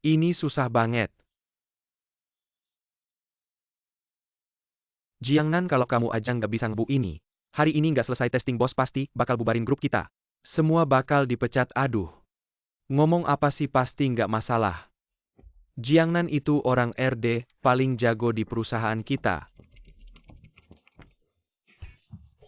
Ini susah banget. Jiangnan, kalau kamu aja nggak bisa ngebuk ini, hari ini nggak selesai testing bos pasti bakal bubarin grup kita. Semua bakal dipecat. Aduh. Ngomong apa sih, pasti nggak masalah. Jiangnan itu orang RD paling jago di perusahaan kita.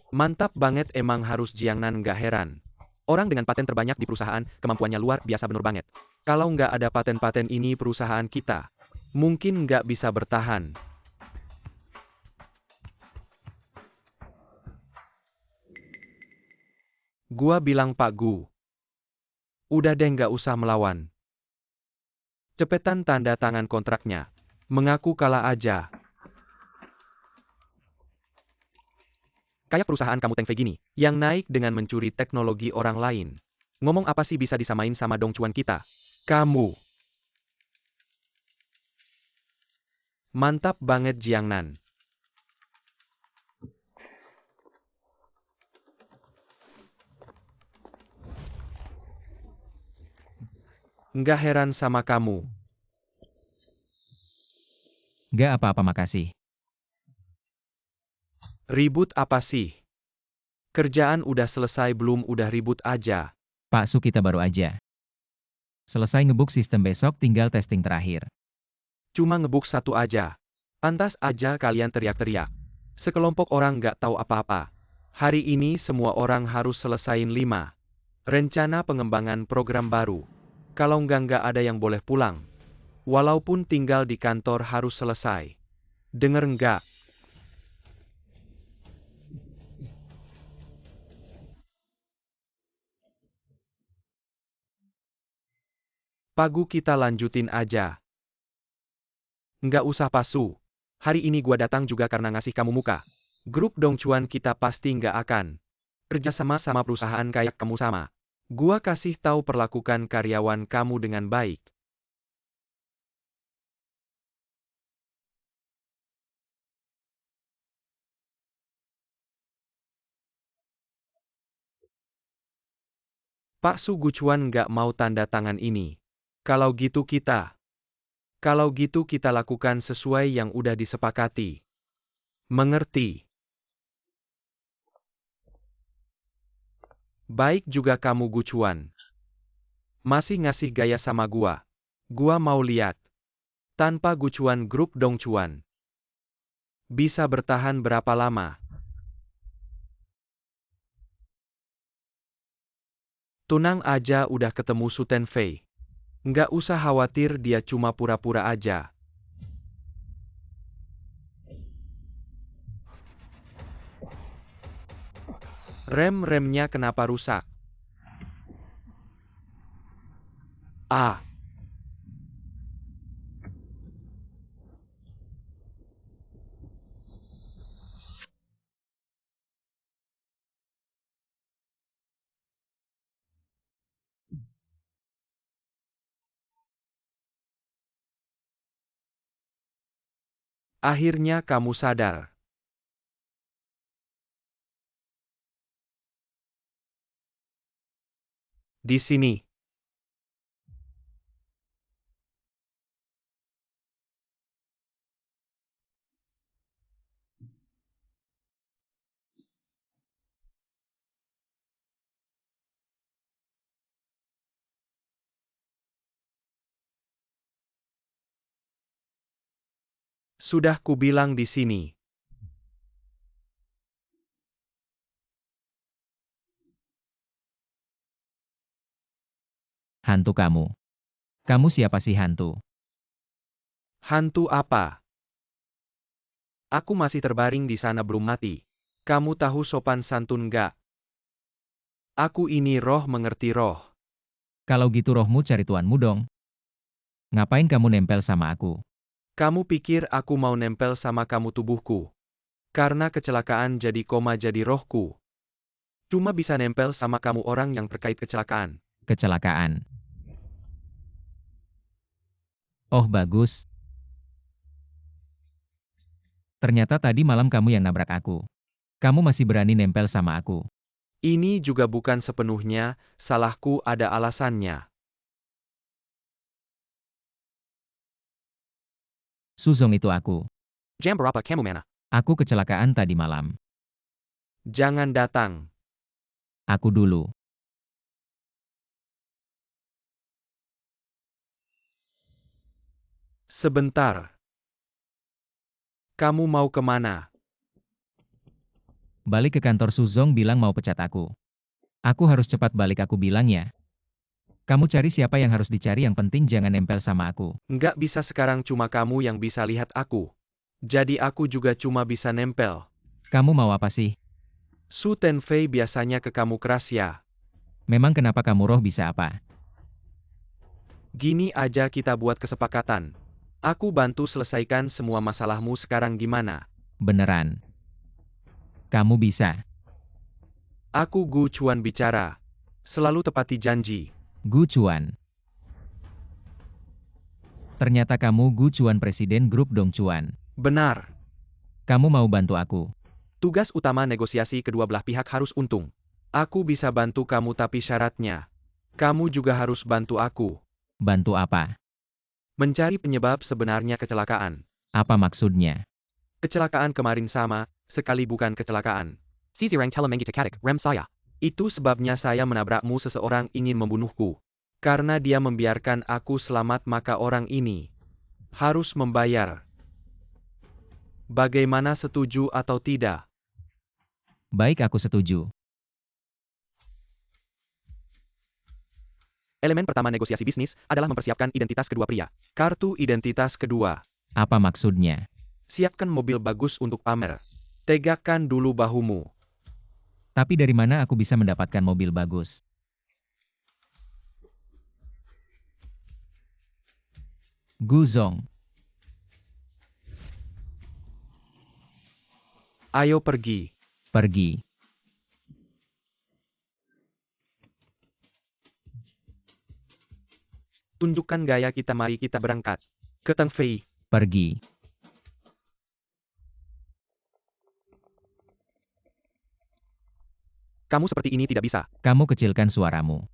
Mantap banget, emang harus Jiangnan, nggak heran. Orang dengan paten terbanyak di perusahaan, kemampuannya luar biasa bener banget. Kalau nggak ada paten-paten ini perusahaan kita, mungkin nggak bisa bertahan. Gua bilang Pak Gu, udah deh nggak usah melawan. Cepetan tanda tangan kontraknya. Mengaku kalah aja. Kayak perusahaan kamu Teng Fei gini, yang naik dengan mencuri teknologi orang lain. Ngomong apa sih bisa disamain sama Dongchuan kita? Kamu. Mantap banget Jiangnan. Nggak heran sama kamu. Nggak apa-apa, makasih. Ribut apa sih? Kerjaan udah selesai belum, udah ribut aja. Pak Su, kita baru aja selesai ngebuk sistem, besok tinggal testing terakhir. Cuma ngebuk satu aja. Pantas aja kalian teriak-teriak. Sekelompok orang nggak tahu apa-apa. Hari ini semua orang harus selesain 5 rencana pengembangan program baru. Kalau nggak ada yang boleh pulang. Walaupun tinggal di kantor harus selesai. Denger nggak? Pagu, kita lanjutin aja. Nggak usah Pasu. Hari ini gua datang juga karena ngasih kamu muka. Grup Dongchuan kita pasti nggak akan kerjasama sama perusahaan kayak kamu sama. Gua kasih tahu, perlakukan karyawan kamu dengan baik. Pak Su Guchuan nggak mau tanda tangan ini. Kalau gitu kita lakukan sesuai yang udah disepakati. Mengerti? Baik juga kamu Guchuan. Masih ngasih gaya sama gua. Gua mau lihat. Tanpa Guchuan grup Dongchuan bisa bertahan berapa lama? Tunang aja, udah ketemu Su Tenfei. Nggak usah khawatir, dia cuma pura-pura aja. Rem-remnya kenapa rusak? Ah, akhirnya kamu sadar. Di sini. Sudah kubilang di sini. Hantu kamu. Kamu siapa sih, hantu? Hantu apa? Aku masih terbaring di sana belum mati. Kamu tahu sopan santun nggak? Aku ini roh, mengerti roh. Kalau gitu rohmu cari tuanmu dong. Ngapain kamu nempel sama aku? Kamu pikir aku mau nempel sama kamu tubuhku? Karena kecelakaan jadi koma jadi rohku. Cuma bisa nempel sama kamu orang yang terkait kecelakaan. Kecelakaan. Oh bagus. Ternyata tadi malam kamu yang nabrak aku. Kamu masih berani nempel sama aku. Ini juga bukan sepenuhnya salahku, ada alasannya. Suzong itu aku. Jam berapa kamu mana? Aku kecelakaan tadi malam. Jangan datang. Aku dulu. Sebentar. Kamu mau kemana? Balik ke kantor. Suzong bilang mau pecat aku. Aku harus cepat balik, aku bilang ya. Kamu cari siapa yang harus dicari, yang penting jangan nempel sama aku. Nggak bisa, sekarang cuma kamu yang bisa lihat aku. Jadi aku juga cuma bisa nempel. Kamu mau apa sih? Su Tenfei biasanya ke kamu keras ya. Memang kenapa kamu, Roh, bisa apa? Gini aja, kita buat kesepakatan. Aku bantu selesaikan semua masalahmu sekarang, gimana? Beneran. Kamu bisa. Aku Gu Chuan bicara. Selalu tepati janji. Gu Chuan. Ternyata kamu Gu Chuan, presiden grup Dong Chuan. Benar. Kamu mau bantu aku? Tugas utama negosiasi kedua belah pihak harus untung. Aku bisa bantu kamu, tapi syaratnya, kamu juga harus bantu aku. Bantu apa? Mencari penyebab sebenarnya kecelakaan. Apa maksudnya? Kecelakaan kemarin sama sekali bukan kecelakaan. Sisirang telemenggi tekadik, rem saya. Itu sebabnya saya menabrakmu. Seseorang ingin membunuhku. Karena dia membiarkan aku selamat, maka orang ini harus membayar. Bagaimana, setuju atau tidak? Baik, aku setuju. Elemen pertama negosiasi bisnis adalah mempersiapkan identitas kedua pria. Kartu identitas kedua. Apa maksudnya? Siapkan mobil bagus untuk pamer. Tegakkan dulu bahumu. Tapi dari mana aku bisa mendapatkan mobil bagus? Guzong. Ayo pergi. Pergi. Tunjukkan gaya kita, mari kita berangkat. Ke Tenfei. Pergi. Kamu seperti ini tidak bisa. Kamu kecilkan suaramu.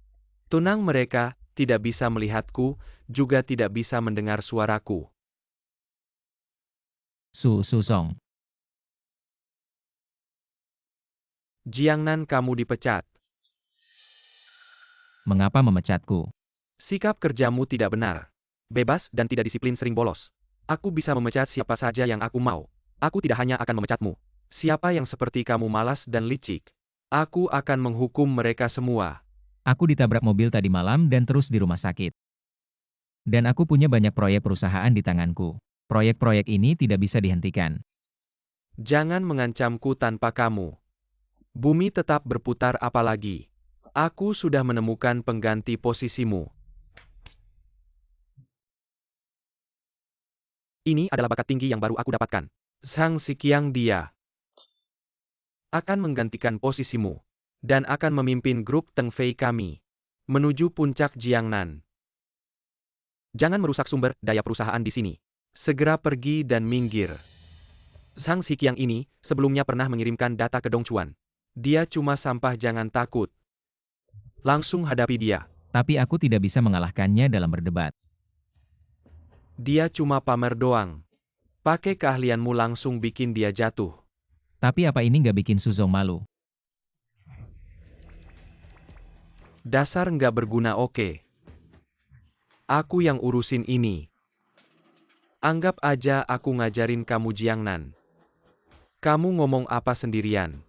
Tenang, mereka tidak bisa melihatku, juga tidak bisa mendengar suaraku. Suzong. Jiangnan, kamu dipecat. Mengapa memecatku? Sikap kerjamu tidak benar. Bebas dan tidak disiplin, sering bolos. Aku bisa memecat siapa saja yang aku mau. Aku tidak hanya akan memecatmu. Siapa yang seperti kamu malas dan licik, aku akan menghukum mereka semua. Aku ditabrak mobil tadi malam dan terus di rumah sakit. Dan aku punya banyak proyek perusahaan di tanganku. Proyek-proyek ini tidak bisa dihentikan. Jangan mengancamku tanpa kamu. Bumi tetap berputar, apalagi. Aku sudah menemukan pengganti posisimu. Ini adalah bakat tinggi yang baru aku dapatkan. Zhang Xiqiang, dia akan menggantikan posisimu. Dan akan memimpin grup Tenfei kami menuju puncak Jiangnan. Jangan merusak sumber daya perusahaan di sini. Segera pergi dan minggir. Zhang Xiqiang ini sebelumnya pernah mengirimkan data ke Dong Chuan. Dia cuma sampah, jangan takut. Langsung hadapi dia. Tapi aku tidak bisa mengalahkannya dalam berdebat. Dia cuma pamer doang. Pakai keahlianmu langsung bikin dia jatuh. Tapi apa ini nggak bikin Suzong malu? Dasar nggak berguna, oke. Aku yang urusin ini. Anggap aja aku ngajarin kamu Jiangnan. Kamu ngomong apa sendirian?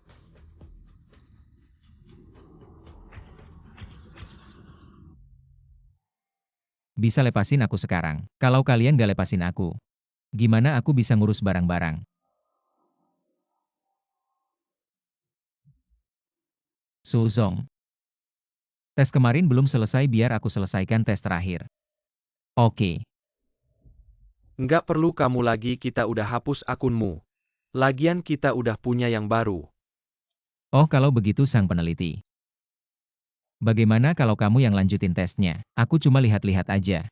Bisa lepasin aku sekarang. Kalau kalian gak lepasin aku, gimana aku bisa ngurus barang-barang? Suzong. Tes kemarin belum selesai, biar aku selesaikan tes terakhir. Oke. Nggak perlu kamu lagi, kita udah hapus akunmu. Lagian kita udah punya yang baru. Oh, kalau begitu sang peneliti. Bagaimana kalau kamu yang lanjutin tesnya? Aku cuma lihat-lihat aja.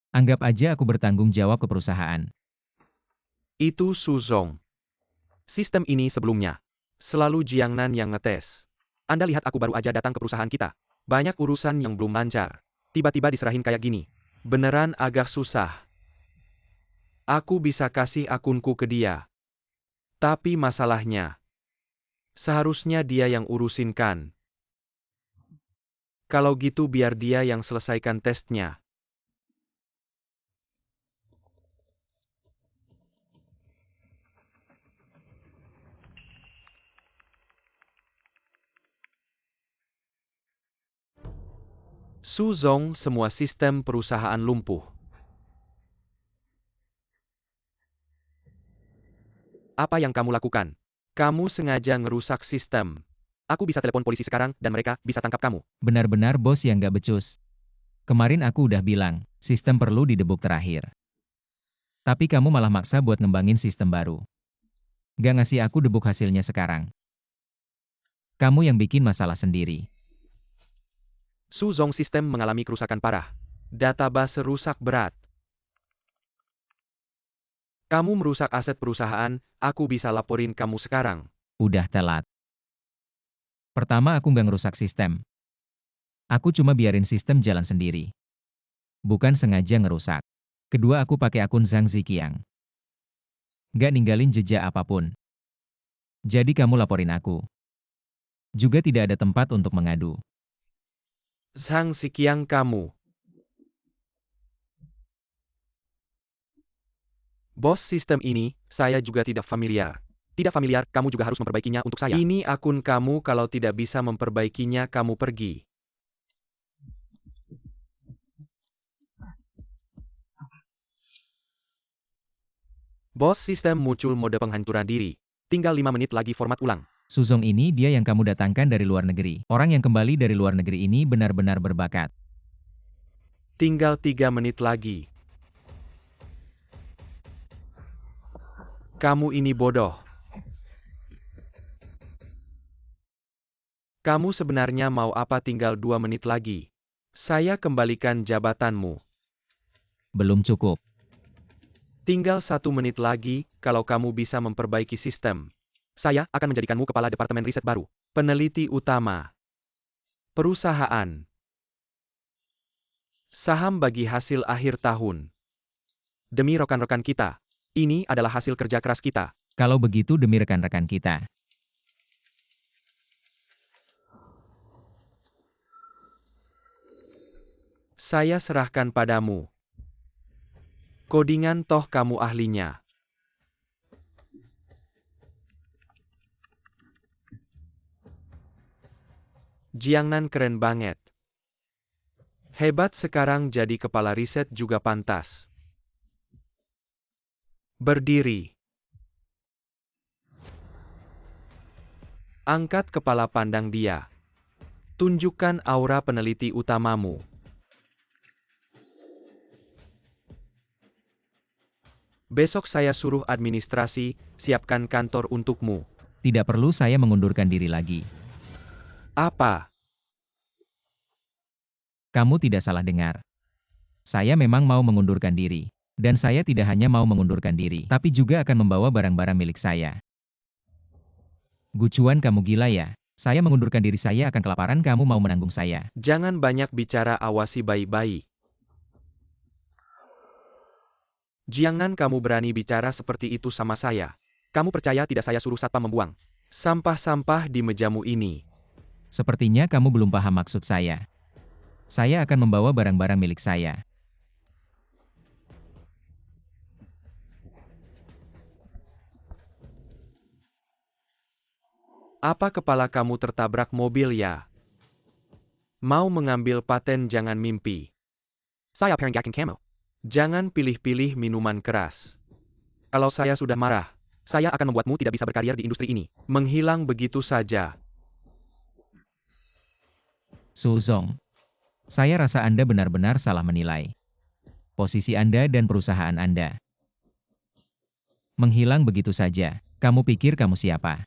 Anggap aja aku bertanggung jawab ke perusahaan. Itu Suzong. Sistem ini sebelumnya selalu Jiangnan yang ngetes. Anda lihat, aku baru aja datang ke perusahaan kita. Banyak urusan yang belum lancar. Tiba-tiba diserahin kayak gini. Beneran agak susah. Aku bisa kasih akunku ke dia. Tapi masalahnya, seharusnya dia yang urusin kan. Kalau gitu biar dia yang selesaikan tesnya. Suzong, semua sistem perusahaan lumpuh. Apa yang kamu lakukan? Kamu sengaja ngerusak sistem. Aku bisa telepon polisi sekarang dan mereka bisa tangkap kamu. Benar-benar bos yang gak becus. Kemarin aku udah bilang, sistem perlu didebuk terakhir. Tapi kamu malah maksa buat ngembangin sistem baru. Gak ngasih aku debuk hasilnya sekarang. Kamu yang bikin masalah sendiri. Suzong sistem mengalami kerusakan parah. Database rusak berat. Kamu merusak aset perusahaan, aku bisa laporin kamu sekarang. Udah telat. Pertama aku nggak ngerusak sistem. Aku cuma biarin sistem jalan sendiri. Bukan sengaja ngerusak. Kedua aku pakai akun Zhang Ziqiang. Nggak ninggalin jejak apapun. Jadi kamu laporin aku. Juga tidak ada tempat untuk mengadu. Zhang Ziqiang kamu. Bos sistem ini, saya juga tidak familiar. Tidak familiar, kamu juga harus memperbaikinya untuk saya. Ini akun kamu, kalau tidak bisa memperbaikinya, kamu pergi. Bos sistem muncul mode penghancuran diri. Tinggal 5 menit lagi format ulang. Suzong ini dia yang kamu datangkan dari luar negeri. Orang yang kembali dari luar negeri ini benar-benar berbakat. Tinggal 3 menit lagi. Kamu ini bodoh. Kamu sebenarnya mau apa? Tinggal 2 menit lagi. Saya kembalikan jabatanmu. Belum cukup. Tinggal 1 menit lagi, kalau kamu bisa memperbaiki sistem. Saya akan menjadikanmu kepala departemen riset baru. Peneliti utama. Perusahaan. Saham bagi hasil akhir tahun. Demi rekan-rekan kita. Ini adalah hasil kerja keras kita. Kalau begitu demi rekan-rekan kita. Saya serahkan padamu. Kodingan toh kamu ahlinya. Jiangnan keren banget. Hebat, sekarang jadi kepala riset juga pantas. Berdiri. Angkat kepala, pandang dia. Tunjukkan aura peneliti utamamu. Besok saya suruh administrasi, siapkan kantor untukmu. Tidak perlu saya mengundurkan diri lagi. Apa? Kamu tidak salah dengar. Saya memang mau mengundurkan diri. Dan saya tidak hanya mau mengundurkan diri, tapi juga akan membawa barang-barang milik saya. Gucuan, kamu gila ya? Saya mengundurkan diri, saya akan kelaparan, kamu mau menanggung saya. Jangan banyak bicara, awasi baik-baik. Jiangnan, kamu berani bicara seperti itu sama saya? Kamu percaya tidak saya suruh satpam membuang sampah-sampah di mejamu ini? Sepertinya kamu belum paham maksud saya. Saya akan membawa barang-barang milik saya. Apa kepala kamu tertabrak mobil ya? Mau mengambil paten? Jangan mimpi. Saya Perenggakin Camo. Jangan pilih-pilih minuman keras. Kalau saya sudah marah, saya akan membuatmu tidak bisa berkarir di industri ini. Menghilang begitu saja. Suzong. Saya rasa Anda benar-benar salah menilai. Posisi Anda dan perusahaan Anda. Menghilang begitu saja. Kamu pikir kamu siapa?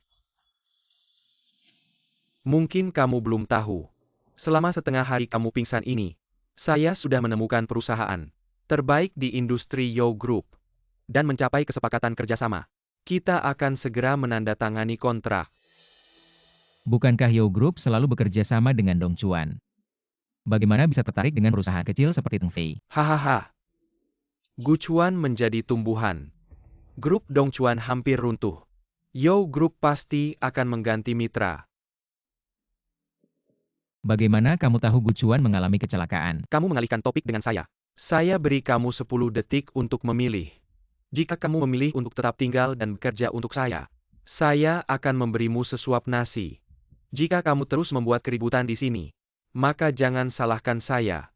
Mungkin kamu belum tahu. Selama setengah hari kamu pingsan ini, saya sudah menemukan perusahaan terbaik di industri Yo Group dan mencapai kesepakatan kerjasama. Kita akan segera menandatangani kontrak. Bukankah Yo Group selalu bekerja sama dengan Dongchuan? Bagaimana bisa tertarik dengan perusahaan kecil seperti Tengfei? Hahaha. Gucuan menjadi tumbuhan. Grup Dongchuan hampir runtuh. Yo Group pasti akan mengganti mitra. Bagaimana kamu tahu Gucuan mengalami kecelakaan? Kamu mengalihkan topik dengan saya. Saya beri kamu 10 detik untuk memilih. Jika kamu memilih untuk tetap tinggal dan bekerja untuk saya akan memberimu sesuap nasi. Jika kamu terus membuat keributan di sini, maka jangan salahkan saya.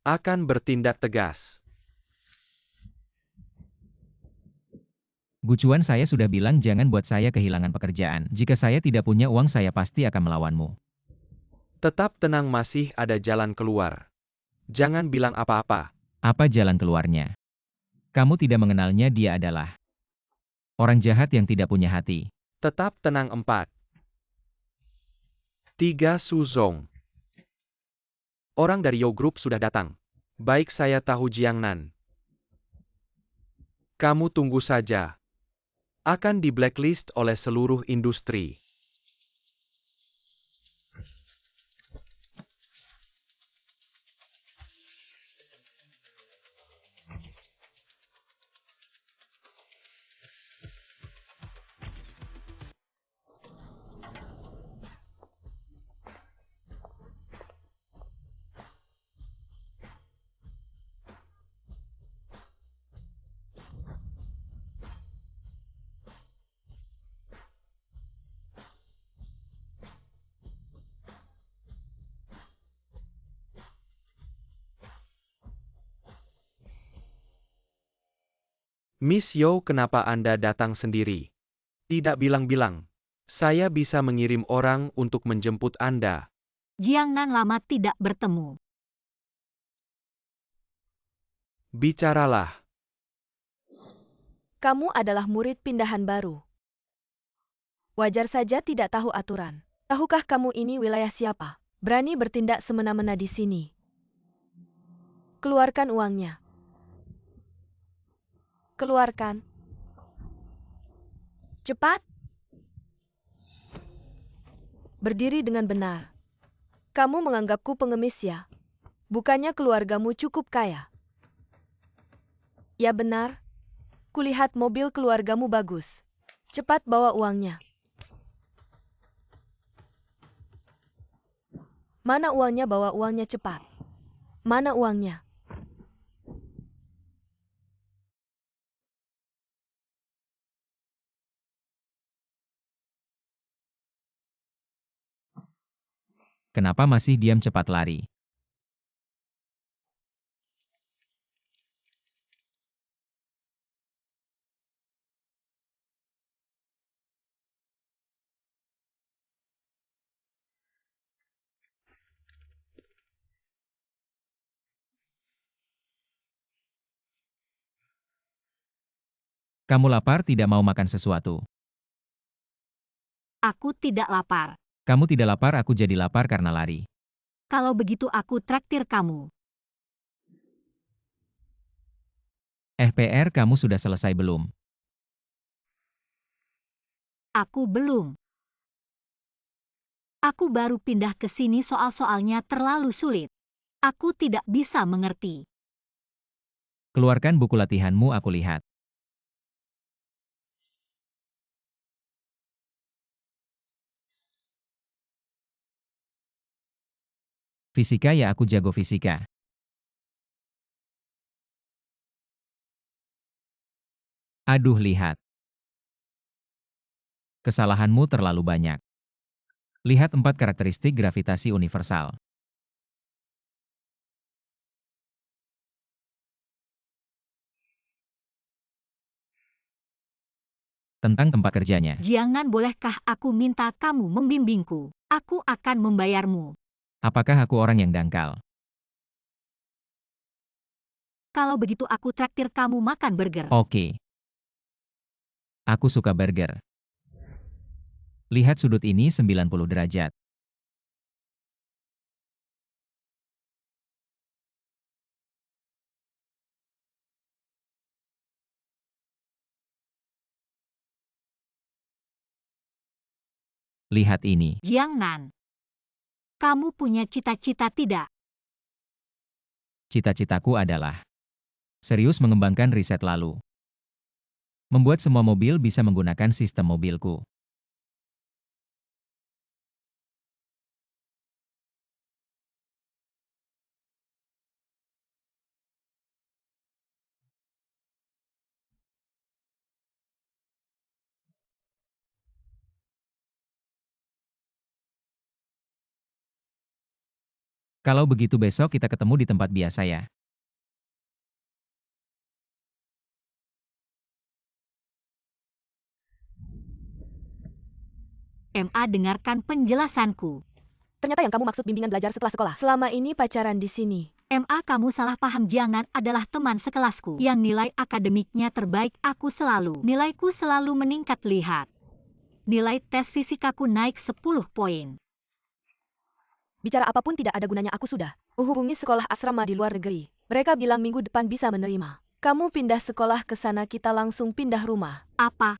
Akan bertindak tegas. Gucuan, saya sudah bilang jangan buat saya kehilangan pekerjaan. Jika saya tidak punya uang, saya pasti akan melawanmu. Tetap tenang, masih ada jalan keluar. Jangan bilang apa-apa. Apa jalan keluarnya? Kamu tidak mengenalnya, dia adalah orang jahat yang tidak punya hati. Tetap tenang. 4, 3 Suzong. Orang dari Yo Group sudah datang. Baik, saya tahu Jiangnan. Kamu tunggu saja. Akan di blacklist oleh seluruh industri. Miss Yo, kenapa Anda datang sendiri? Tidak bilang-bilang. Saya bisa mengirim orang untuk menjemput Anda. Jiangnan lama tidak bertemu. Bicaralah. Kamu adalah murid pindahan baru. Wajar saja tidak tahu aturan. Tahukah kamu ini wilayah siapa? Berani bertindak semena-mena di sini. Keluarkan uangnya. Keluarkan. Cepat. Berdiri dengan benar. Kamu menganggapku pengemis ya? Bukannya keluargamu cukup kaya? Ya benar. Kulihat mobil keluargamu bagus. Cepat bawa uangnya. Mana uangnya? Bawa uangnya cepat. Mana uangnya? Kenapa masih diam, cepat lari. Kamu lapar, tidak mau makan sesuatu? Aku tidak lapar. Kamu tidak lapar, aku jadi lapar karena lari. Kalau begitu aku traktir kamu. PR kamu sudah selesai belum? Aku belum. Aku baru pindah ke sini, soal-soalnya terlalu sulit. Aku tidak bisa mengerti. Keluarkan buku latihanmu, aku lihat. Fisika ya, aku jago fisika. Aduh, lihat. Kesalahanmu terlalu banyak. Lihat 4 karakteristik gravitasi universal. Tentang tempat kerjanya. Jiangnan, bolehkah aku minta kamu membimbingku? Aku akan membayarmu. Apakah aku orang yang dangkal? Kalau begitu aku traktir kamu makan burger. Oke. Aku suka burger. Lihat sudut ini 90 derajat. Lihat ini. Jiangnan, kamu punya cita-cita tidak? Cita-citaku adalah Serius mengembangkan riset lalu. Membuat semua mobil bisa menggunakan sistem mobilku. Kalau begitu besok kita ketemu di tempat biasa ya. MA dengarkan penjelasanku. Ternyata yang kamu maksud bimbingan belajar setelah sekolah. Selama ini pacaran di sini. MA kamu salah paham, Jiang Nan adalah teman sekelasku yang nilai akademiknya terbaik. Nilaiku selalu meningkat. Lihat. Nilai tes fisikaku naik 10 poin. Bicara apapun tidak ada gunanya, aku sudah hubungi sekolah asrama di luar negeri. Mereka bilang minggu depan bisa menerima. Kamu pindah sekolah ke sana, kita langsung pindah rumah. Apa?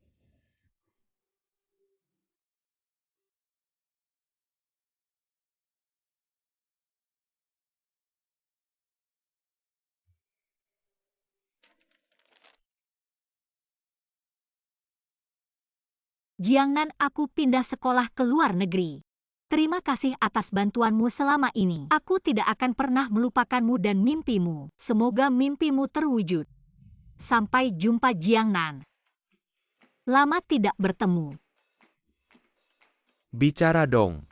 Jiang Nan, aku pindah sekolah ke luar negeri. Terima kasih atas bantuanmu selama ini. Aku tidak akan pernah melupakanmu dan mimpimu. Semoga mimpimu terwujud. Sampai jumpa, Jiang Nan. Lama tidak bertemu. Bicara dong.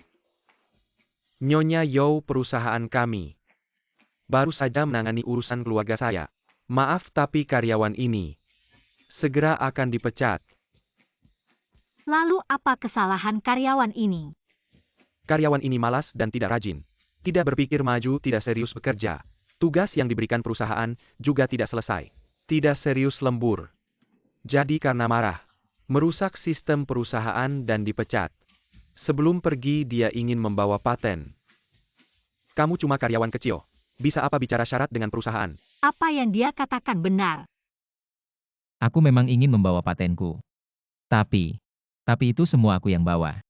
Nyonya Yao, perusahaan kami baru saja menangani urusan keluarga saya. Maaf, tapi karyawan ini segera akan dipecat. Lalu apa kesalahan karyawan ini? Karyawan ini malas dan tidak rajin. Tidak berpikir maju, tidak serius bekerja. Tugas yang diberikan perusahaan juga tidak selesai. Tidak serius, lembur. Jadi karena marah, merusak sistem perusahaan dan dipecat. Sebelum pergi dia ingin membawa paten. Kamu cuma karyawan kecil. Bisa apa bicara syarat dengan perusahaan? Apa yang dia katakan benar. Aku memang ingin membawa patenku. Tapi itu semua aku yang bawa.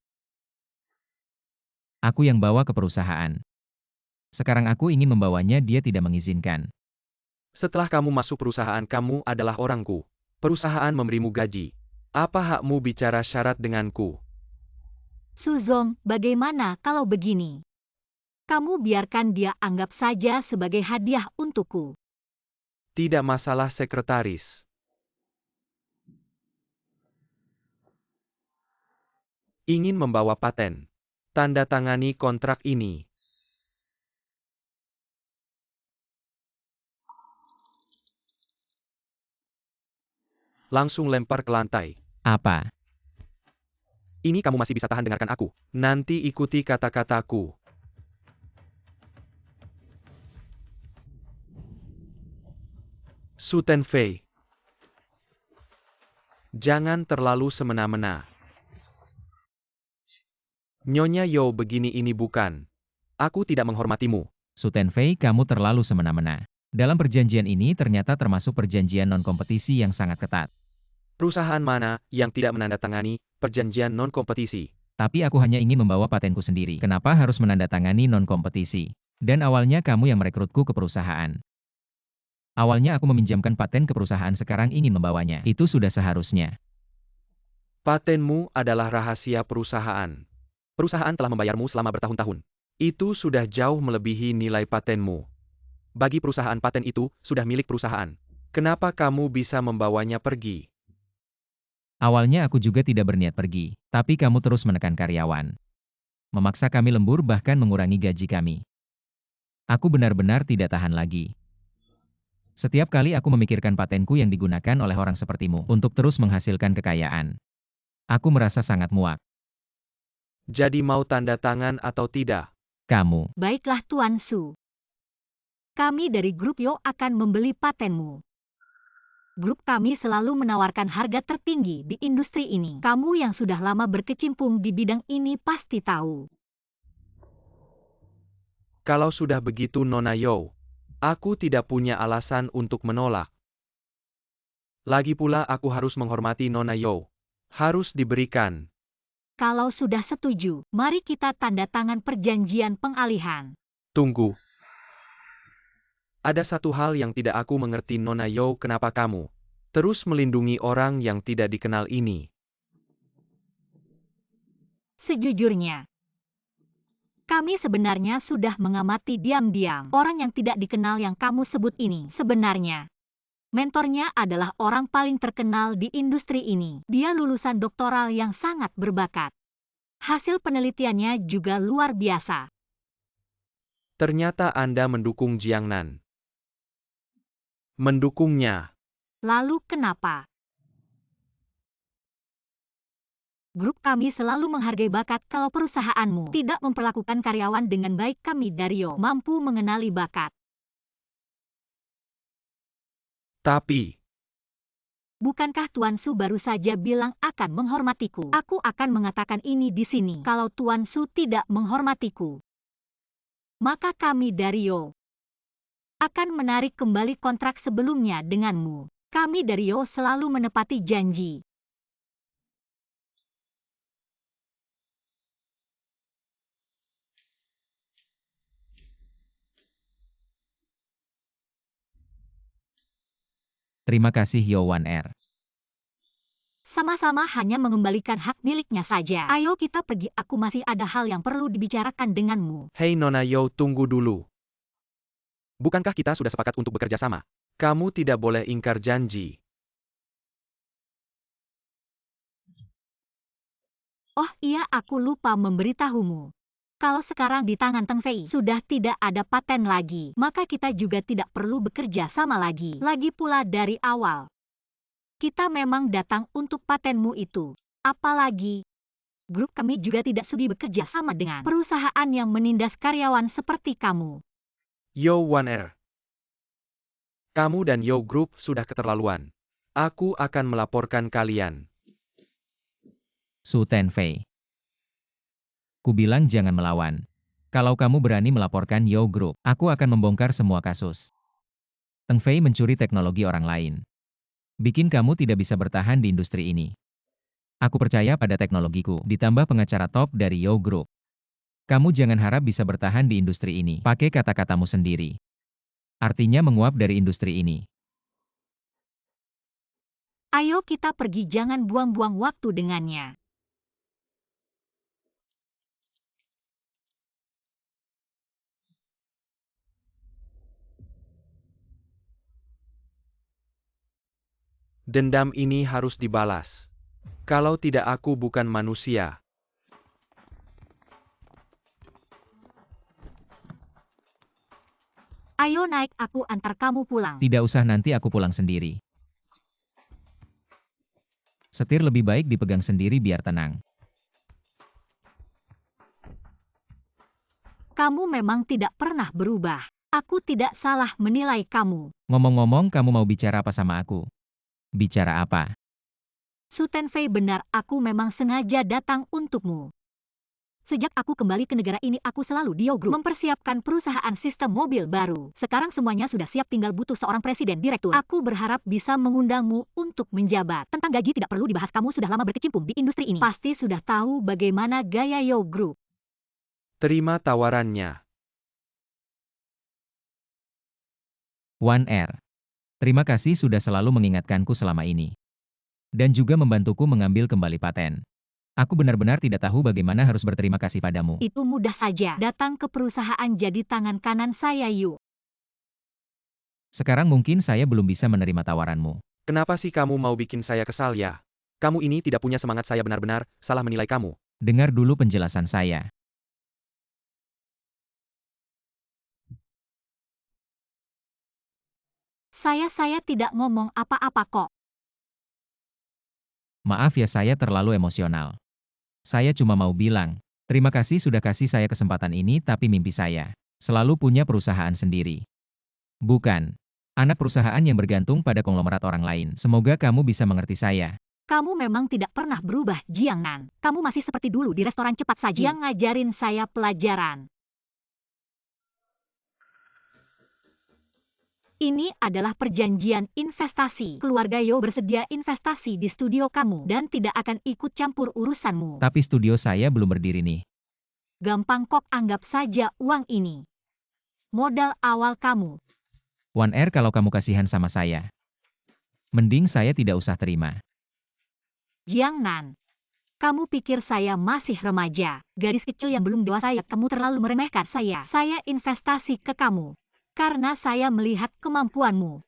Aku yang bawa ke perusahaan. Sekarang aku ingin membawanya, dia tidak mengizinkan. Setelah kamu masuk perusahaan, kamu adalah orangku. Perusahaan memberimu gaji. Apa hakmu bicara syarat denganku? Suzong, bagaimana kalau begini? Kamu biarkan dia, anggap saja sebagai hadiah untukku. Tidak masalah, sekretaris. Ingin membawa paten. Tanda tangani kontrak ini. Langsung lempar ke lantai. Apa? Ini kamu masih bisa tahan, dengarkan aku. Nanti ikuti kata-kataku. Su Tenfei. Jangan terlalu semena-mena. Nyonya Yao, begini ini bukan. Aku tidak menghormatimu. Su Tenfei, kamu terlalu semena-mena. Dalam perjanjian ini ternyata termasuk perjanjian non-kompetisi yang sangat ketat. Perusahaan mana yang tidak menandatangani perjanjian non-kompetisi? Tapi aku hanya ingin membawa patenku sendiri. Kenapa harus menandatangani non-kompetisi? Dan awalnya kamu yang merekrutku ke perusahaan. Awalnya aku meminjamkan paten ke perusahaan, sekarang ingin membawanya. Itu sudah seharusnya. Patenmu adalah rahasia perusahaan. Perusahaan telah membayarmu selama bertahun-tahun. Itu sudah jauh melebihi nilai patenmu. Bagi perusahaan, paten itu sudah milik perusahaan. Kenapa kamu bisa membawanya pergi? Awalnya aku juga tidak berniat pergi, tapi kamu terus menekan karyawan. Memaksa kami lembur, bahkan mengurangi gaji kami. Aku benar-benar tidak tahan lagi. Setiap kali aku memikirkan patenku yang digunakan oleh orang sepertimu untuk terus menghasilkan kekayaan. Aku merasa sangat muak. Jadi mau tanda tangan atau tidak? Kamu. Baiklah, Tuan Su. Kami dari grup Yo akan membeli patenmu. Grup kami selalu menawarkan harga tertinggi di industri ini. Kamu yang sudah lama berkecimpung di bidang ini pasti tahu. Kalau sudah begitu, Nona Yao, aku tidak punya alasan untuk menolak. Lagi pula aku harus menghormati Nona Yao. Harus diberikan. Kalau sudah setuju, mari kita tanda tangan perjanjian pengalihan. Tunggu. Ada satu hal yang tidak aku mengerti Nona Yo, kenapa kamu terus melindungi orang yang tidak dikenal ini? Sejujurnya, kami sebenarnya sudah mengamati diam-diam orang yang tidak dikenal yang kamu sebut ini. Sebenarnya, mentornya adalah orang paling terkenal di industri ini. Dia lulusan doktoral yang sangat berbakat. Hasil penelitiannya juga luar biasa. Ternyata Anda mendukung Jiangnan. Mendukungnya. Lalu kenapa? Grup kami selalu menghargai bakat. Kalau perusahaanmu tidak memperlakukan karyawan dengan baik, kami Dario mampu mengenali bakat. Tapi, Bukankah Tuan Su baru saja bilang akan menghormatiku? Aku akan mengatakan ini di sini. Kalau Tuan Su tidak menghormatiku, maka kami Dario akan menarik kembali kontrak sebelumnya denganmu. Kami Dario selalu menepati janji. Terima kasih Yowan R. Sama-sama hanya mengembalikan hak miliknya saja. Ayo kita pergi, aku masih ada hal yang perlu dibicarakan denganmu. hei Nona Yo, tunggu dulu. Bukankah kita sudah sepakat untuk bekerja sama? Kamu tidak boleh ingkar janji. Oh iya, aku lupa memberitahumu. Kalau sekarang di tangan Teng Fei sudah tidak ada paten lagi, maka kita juga tidak perlu bekerja sama lagi. Lagi pula dari awal, kita memang datang untuk patenmu itu. Apalagi, grup kami juga tidak sudi bekerja sama dengan perusahaan yang menindas karyawan seperti kamu. Yo One Air. Kamu dan Yo Group sudah keterlaluan. Aku akan melaporkan kalian. Su Tenfei. Ku bilang jangan melawan. Kalau kamu berani melaporkan Yo Group, aku akan membongkar semua kasus. Teng Fei mencuri teknologi orang lain. Bikin kamu tidak bisa bertahan di industri ini. Aku percaya pada teknologiku, ditambah pengacara top dari Yo Group. Kamu jangan harap bisa bertahan di industri ini. Pakai kata-katamu sendiri. Artinya menguap dari industri ini. Ayo kita pergi, jangan buang-buang waktu dengannya. Dendam ini harus dibalas. Kalau tidak, aku bukan manusia. Ayo naik, aku antar kamu pulang. Tidak usah, nanti aku pulang sendiri. Setir lebih baik dipegang sendiri biar tenang. Kamu memang tidak pernah berubah. Aku tidak salah menilai kamu. Ngomong-ngomong, kamu mau bicara apa sama aku? Bicara apa? Su Tenfei, benar, aku memang sengaja datang untukmu. Sejak aku kembali ke negara ini, aku selalu di Yo Group mempersiapkan perusahaan sistem mobil baru. Sekarang semuanya sudah siap, tinggal butuh seorang presiden direktur. Aku berharap bisa mengundangmu untuk menjabat. Tentang gaji tidak perlu dibahas, kamu sudah lama berkecimpung di industri ini. Pasti sudah tahu bagaimana gaya Yo Group. Terima tawarannya. One Air. Terima kasih sudah selalu mengingatkanku selama ini. Dan juga membantuku mengambil kembali paten. Aku benar-benar tidak tahu bagaimana harus berterima kasih padamu. Itu mudah saja. Datang ke perusahaan jadi tangan kanan saya yuk. Sekarang mungkin saya belum bisa menerima tawaranmu. Kenapa sih kamu mau bikin saya kesal ya? Kamu ini tidak punya semangat, saya benar-benar salah menilai kamu. Dengar dulu penjelasan saya. Saya tidak ngomong apa-apa kok. Maaf ya, saya terlalu emosional. Saya cuma mau bilang, terima kasih sudah kasih saya kesempatan ini, tapi mimpi saya selalu punya perusahaan sendiri. Bukan anak perusahaan yang bergantung pada konglomerat orang lain. Semoga kamu bisa mengerti saya. Kamu memang tidak pernah berubah, Jiangnan. Kamu masih seperti dulu di restoran cepat saji yang ngajarin saya pelajaran. Ini adalah perjanjian investasi. Keluarga Yo bersedia investasi di studio kamu dan tidak akan ikut campur urusanmu. Tapi studio saya belum berdiri nih. Gampang kok, anggap saja uang ini modal awal kamu. Wan Er, kalau kamu kasihan sama saya, mending saya tidak usah terima. Jiang Nan, kamu pikir saya masih remaja, gadis kecil yang belum dewasa ya? Kamu terlalu meremehkan saya. Saya investasi ke kamu, karena saya melihat kemampuanmu.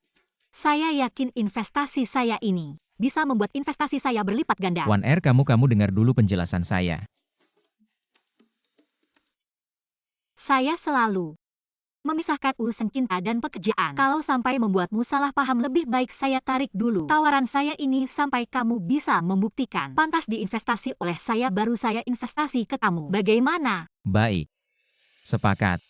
Saya yakin investasi saya ini bisa membuat investasi saya berlipat ganda. Wan Er, kamu dengar dulu penjelasan saya. Saya selalu memisahkan urusan cinta dan pekerjaan. Kalau sampai membuatmu salah paham, lebih baik saya tarik dulu tawaran saya ini sampai kamu bisa membuktikan pantas diinvestasi oleh saya, baru saya investasi ke kamu. Bagaimana? Baik. Sepakat.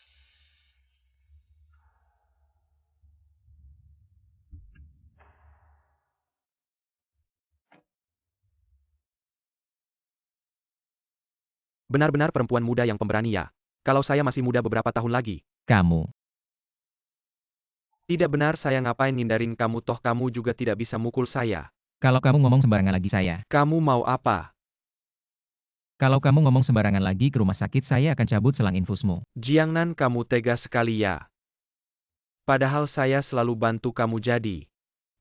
Benar-benar perempuan muda yang pemberani ya. Kalau saya masih muda beberapa tahun lagi. Kamu. Tidak benar, saya ngapain ngindarin kamu, toh kamu juga tidak bisa mukul saya. Kalau kamu ngomong sembarangan lagi saya. Kamu mau apa? Kalau kamu ngomong sembarangan lagi ke rumah sakit, saya akan cabut selang infusmu. Jiang Nan, kamu tega sekali ya. Padahal saya selalu bantu kamu jadi.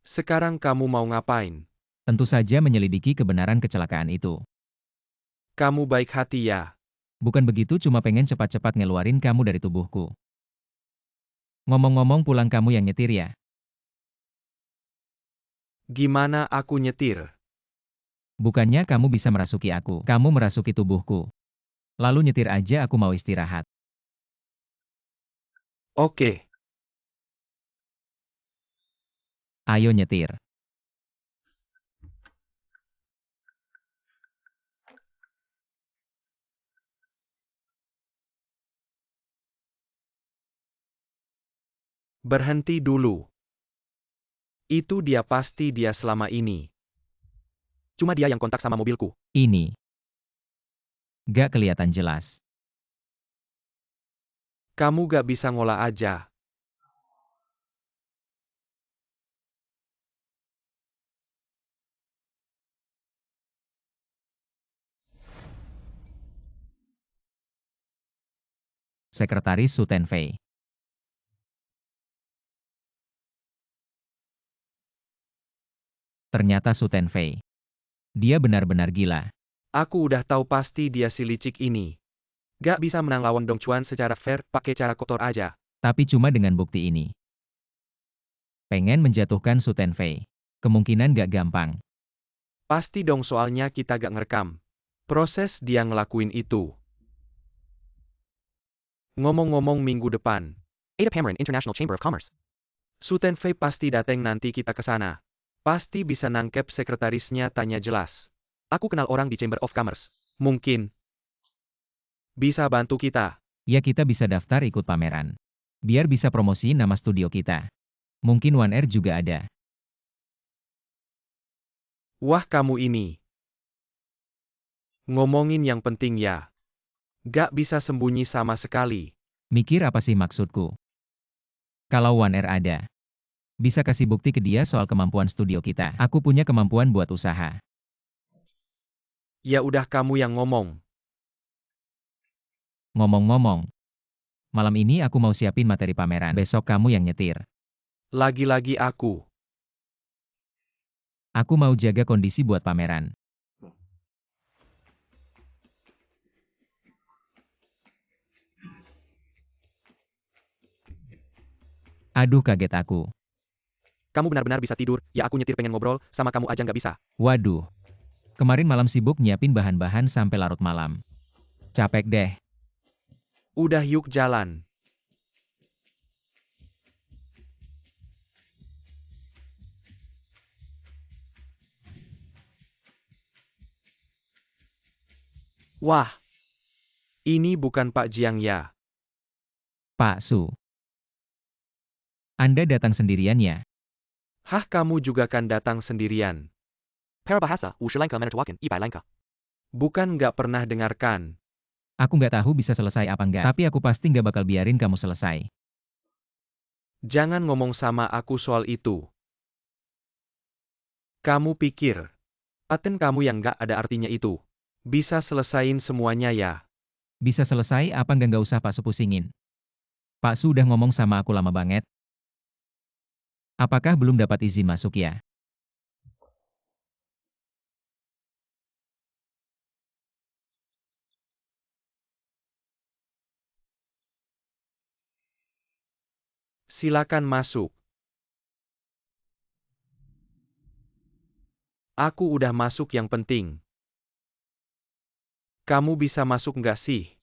Sekarang kamu mau ngapain? Tentu saja menyelidiki kebenaran kecelakaan itu. Kamu baik hati ya. Bukan begitu, cuma pengen cepat-cepat ngeluarin kamu dari tubuhku. Ngomong-ngomong, pulang kamu yang nyetir ya? Gimana aku nyetir? Bukannya kamu bisa merasuki aku, kamu merasuki tubuhku. Lalu nyetir aja, aku mau istirahat. Oke. Ayo nyetir. Berhenti dulu. Itu dia, pasti dia selama ini. Cuma dia yang kontak sama mobilku. Ini. Gak kelihatan jelas. Kamu gak bisa ngolah aja. Sekretaris Su Tenfei. Ternyata Su Tenfei. Dia benar-benar gila. Aku udah tahu pasti dia si licik ini. Gak bisa menang lawan Dong Chuan secara fair, pakai cara kotor aja. Tapi cuma dengan bukti ini. Pengen menjatuhkan Su Tenfei. Kemungkinan gak gampang. Pasti dong, soalnya kita gak ngerekam proses dia ngelakuin itu. Ngomong-ngomong, minggu depan, Ada Pamarin International Chamber of Commerce. Su Tenfei pasti dateng, nanti kita ke sana. Pasti bisa nangkep sekretarisnya, tanya jelas. Aku kenal orang di Chamber of Commerce. Mungkin bisa bantu kita. Ya, kita bisa daftar ikut pameran. Biar bisa promosi nama studio kita. Mungkin Wan Er juga ada. Wah, kamu ini ngomongin yang penting ya. Gak bisa sembunyi sama sekali. Mikir apa sih maksudku? Kalau Wan Er ada, bisa kasih bukti ke dia soal kemampuan studio kita. Aku punya kemampuan buat usaha. Ya udah, kamu yang ngomong. Ngomong-ngomong, malam ini aku mau siapin materi pameran. Besok kamu yang nyetir. Lagi-lagi aku. Aku mau jaga kondisi buat pameran. Aduh, kaget aku. Kamu benar-benar bisa tidur, ya aku nyetir pengen ngobrol, sama kamu aja nggak bisa. Waduh. Kemarin malam sibuk nyiapin bahan-bahan sampai larut malam. Capek deh. Udah yuk jalan. Wah. Ini bukan Pak Jiang ya? Pak Su. Anda datang sendirian ya? Hah, kamu juga kan datang sendirian? Parabahasa, Wushilangka Manitowakan, Ipailangka. Bukan nggak pernah dengarkan. Aku nggak tahu bisa selesai apa nggak, tapi aku pasti nggak bakal biarin kamu selesai. Jangan ngomong sama aku soal itu. Kamu pikir paten kamu yang nggak ada artinya itu bisa selesain semuanya ya? Bisa selesai apa nggak usah Pak Su pusingin. Pak Su udah ngomong sama aku lama banget. Apakah belum dapat izin masuk ya? Silakan masuk. Aku udah masuk yang penting. Kamu bisa masuk nggak sih?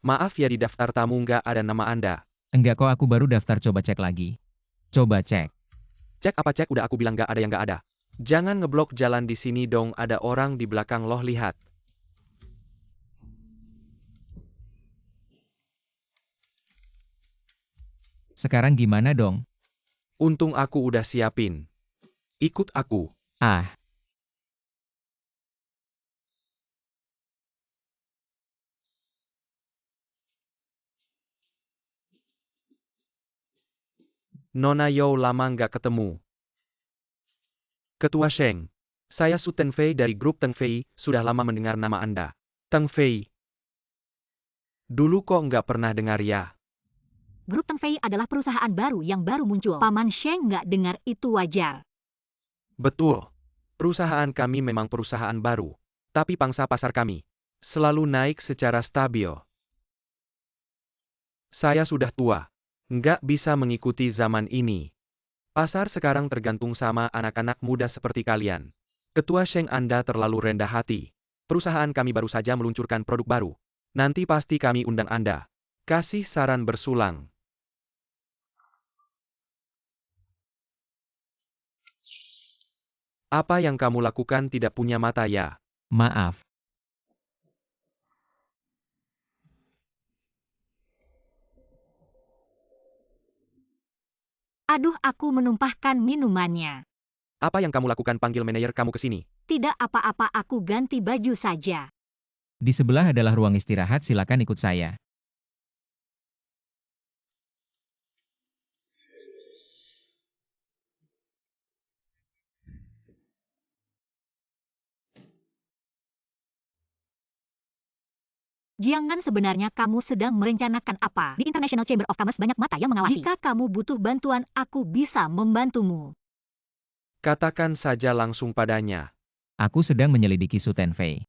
Maaf ya di daftar tamu nggak ada nama Anda. Enggak kok, aku baru daftar, coba cek lagi. Coba cek. Cek apa cek, udah aku bilang nggak ada yang nggak ada. Jangan ngeblok jalan di sini dong, ada orang di belakang loh, lihat. Sekarang gimana dong? Untung aku udah siapin. Ikut aku. Ah, Nona Yo, lama nggak ketemu. Ketua Sheng. Saya Su Tenfei dari grup Tenfei, sudah lama mendengar nama Anda. Tenfei. Dulu kok nggak pernah dengar ya? Grup Tenfei adalah perusahaan baru yang baru muncul. Paman Sheng nggak dengar itu wajar. Betul. Perusahaan kami memang perusahaan baru. Tapi pangsa pasar kami selalu naik secara stabil. Saya sudah tua. Nggak bisa mengikuti zaman ini. Pasar sekarang tergantung sama anak-anak muda seperti kalian. Ketua Sheng, Anda terlalu rendah hati. Perusahaan kami baru saja meluncurkan produk baru. Nanti pasti kami undang Anda. Kasih saran bersulang. Apa yang kamu lakukan tidak punya mata ya? maaf. Aduh, aku menumpahkan minumannya. Apa yang kamu lakukan, panggil manajer kamu ke sini? Tidak apa-apa, aku ganti baju saja. Di sebelah adalah ruang istirahat, silakan ikut saya. Jiangan, sebenarnya kamu sedang merencanakan apa? Di International Chamber of Commerce banyak mata yang mengawasi. Jika kamu butuh bantuan, aku bisa membantumu. Katakan saja langsung padanya. Aku sedang menyelidiki Su Tenfei.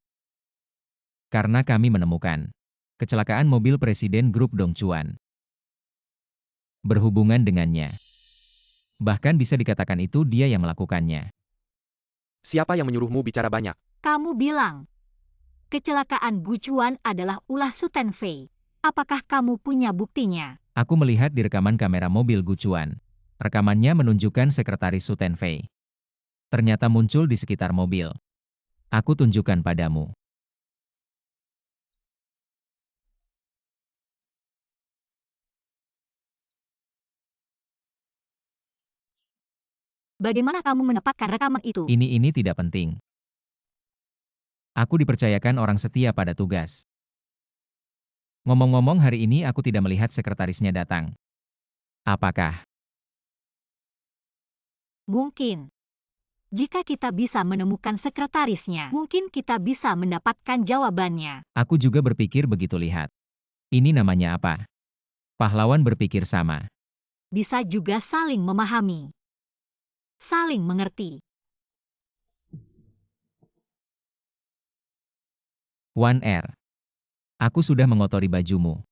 Karena kami menemukan kecelakaan mobil Presiden Grup Dongchuan berhubungan dengannya. Bahkan bisa dikatakan itu dia yang melakukannya. Siapa yang menyuruhmu bicara banyak? Kamu bilang kecelakaan Guchuan adalah ulah Su Tenfei. Apakah kamu punya buktinya? Aku melihat di rekaman kamera mobil Guchuan. Rekamannya menunjukkan sekretaris Su Tenfei ternyata muncul di sekitar mobil. Aku tunjukkan padamu. Bagaimana kamu mendapatkan rekaman itu? Ini tidak penting. Aku dipercayakan orang setia pada tugas. Ngomong-ngomong, hari ini aku tidak melihat sekretarisnya datang. Apakah? Mungkin. Jika kita bisa menemukan sekretarisnya, mungkin kita bisa mendapatkan jawabannya. Aku juga berpikir begitu, lihat. Ini namanya apa? Pahlawan berpikir sama. Bisa juga saling memahami. Saling mengerti. One R. Aku sudah mengotori bajumu.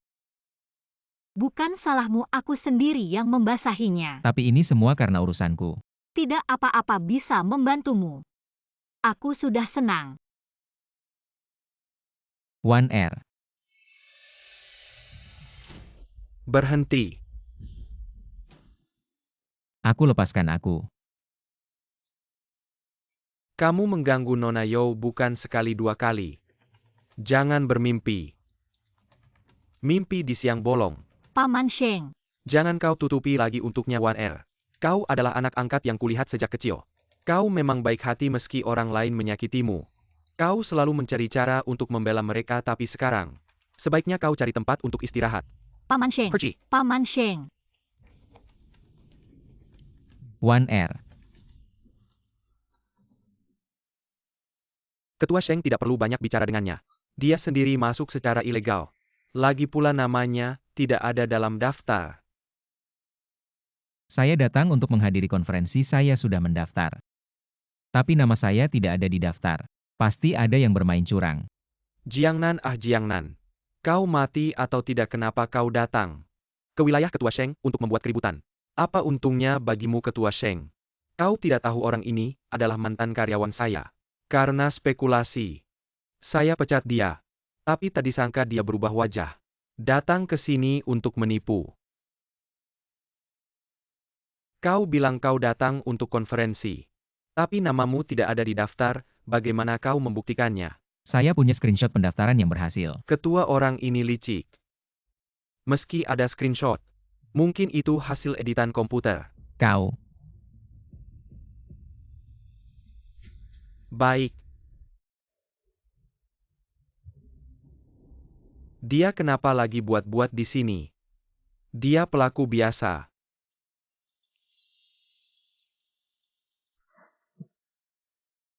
Bukan salahmu, aku sendiri yang membasahinya. Tapi ini semua karena urusanku. Tidak apa-apa, bisa membantumu. Aku sudah senang. One R. Berhenti. Aku lepaskan aku. Kamu mengganggu Nona Yo bukan sekali dua kali. Jangan bermimpi. Mimpi di siang bolong. Paman Sheng. Jangan kau tutupi lagi untuknya, Wan Er. Kau adalah anak angkat yang kulihat sejak kecil. Kau memang baik hati meski orang lain menyakitimu. Kau selalu mencari cara untuk membela mereka, tapi sekarang sebaiknya kau cari tempat untuk istirahat. Paman Sheng. Pergi. Paman Sheng. One R. Ketua Sheng tidak perlu banyak bicara dengannya. Dia sendiri masuk secara ilegal. Lagi pula namanya tidak ada dalam daftar. Saya datang untuk menghadiri konferensi, saya sudah mendaftar. Tapi nama saya tidak ada di daftar. Pasti ada yang bermain curang. Jiangnan, Jiangnan. Kau mati atau tidak, kenapa kau datang ke wilayah Ketua Sheng untuk membuat keributan? Apa untungnya bagimu Ketua Sheng? Kau tidak tahu orang ini adalah mantan karyawan saya. Karena spekulasi, saya pecat dia. Tapi tadi sangka dia berubah wajah. Datang ke sini untuk menipu. Kau bilang kau datang untuk konferensi. Tapi namamu tidak ada di daftar, bagaimana kau membuktikannya? Saya punya screenshot pendaftaran yang berhasil. Ketua orang ini licik. Meski ada screenshot, mungkin itu hasil editan komputer. Kau, Baik. Dia kenapa lagi buat-buat di sini? Dia pelaku biasa.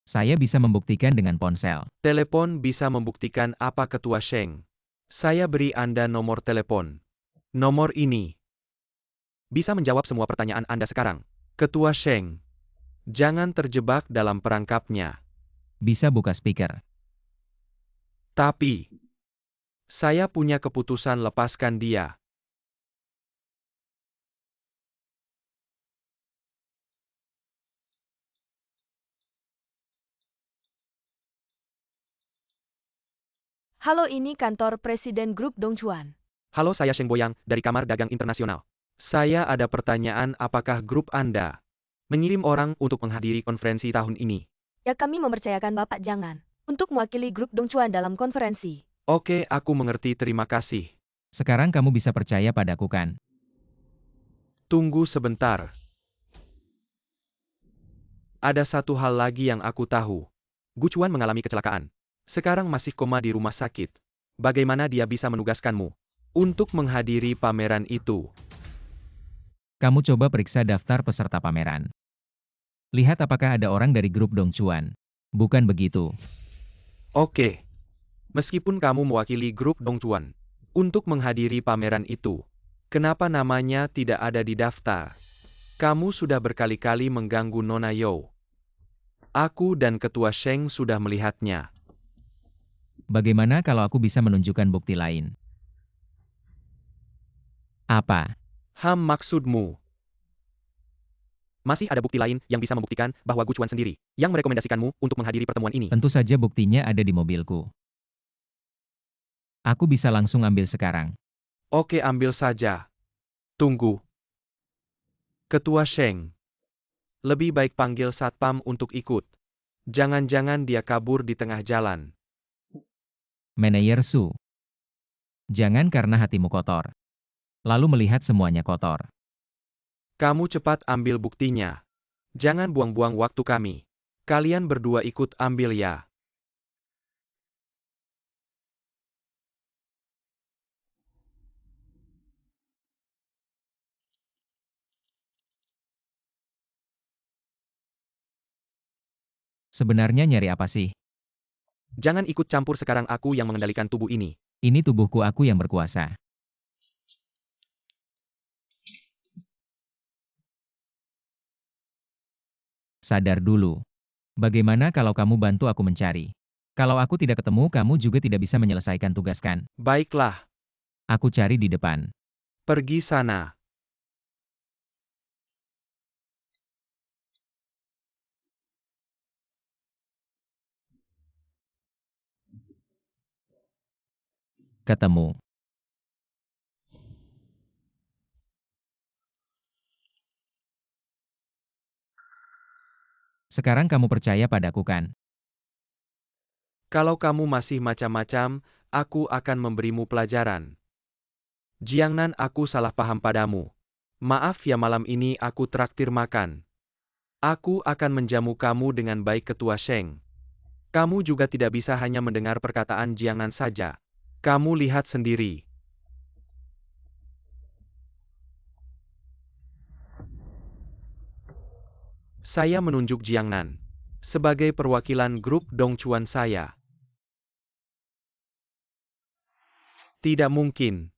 saya bisa membuktikan dengan ponsel. Telepon bisa membuktikan apa Ketua Sheng? Saya beri Anda nomor telepon. Nomor ini bisa menjawab semua pertanyaan Anda sekarang. Ketua Sheng, jangan terjebak dalam perangkapnya. Bisa buka speaker. Tapi, saya punya keputusan, lepaskan dia. Halo, ini kantor Presiden Grup Dongchuan. Halo, saya Sheng Boyang dari Kamar Dagang Internasional. Saya ada pertanyaan, apakah grup Anda mengirim orang untuk menghadiri konferensi tahun ini? Ya, kami mempercayakan Bapak Jangan untuk mewakili Grup Dongchuan dalam konferensi. Oke, aku mengerti, terima kasih. Sekarang kamu bisa percaya padaku kan? Tunggu sebentar. Ada satu hal lagi yang aku tahu. Guchuan mengalami kecelakaan. Sekarang masih koma di rumah sakit. Bagaimana dia bisa menugaskanmu untuk menghadiri pameran itu? Kamu coba periksa daftar peserta pameran. Lihat apakah ada orang dari grup Dongchuan. Bukan begitu. Oke. Meskipun kamu mewakili grup Dongchuan untuk menghadiri pameran itu, kenapa namanya tidak ada di daftar? Kamu sudah berkali-kali mengganggu Nona Yo. Aku dan Ketua Sheng sudah melihatnya. Bagaimana kalau aku bisa menunjukkan bukti lain? Apa? Maksudmu? Masih ada bukti lain yang bisa membuktikan bahwa Guchuan sendiri yang merekomendasikanmu untuk menghadiri pertemuan ini? Tentu saja buktinya ada di mobilku. Aku bisa langsung ambil sekarang. Oke, ambil saja. Tunggu. Ketua Sheng. Lebih baik panggil satpam untuk ikut. Jangan-jangan dia kabur di tengah jalan. Manajer Su. Jangan karena hatimu kotor. Lalu melihat semuanya kotor. Kamu cepat ambil buktinya. Jangan buang-buang waktu kami. Kalian berdua ikut ambil ya. Sebenarnya nyari apa sih? Jangan ikut campur, sekarang aku yang mengendalikan tubuh ini. Ini tubuhku, aku yang berkuasa. Sadar dulu. Bagaimana kalau kamu bantu aku mencari? Kalau aku tidak ketemu, kamu juga tidak bisa menyelesaikan tugas kan? Baiklah, Aku cari di depan. pergi sana. Ketemu. Sekarang kamu percaya padaku kan? Kalau kamu masih macam-macam, aku akan memberimu pelajaran. Jiangnan, aku salah paham padamu. Maaf ya, malam ini aku traktir makan. Aku akan menjamu kamu dengan baik, Ketua Sheng. Kamu juga tidak bisa hanya mendengar perkataan Jiangnan saja. Kamu lihat sendiri. Saya menunjuk Jiangnan. sebagai perwakilan grup Dongchuan saya. Tidak mungkin.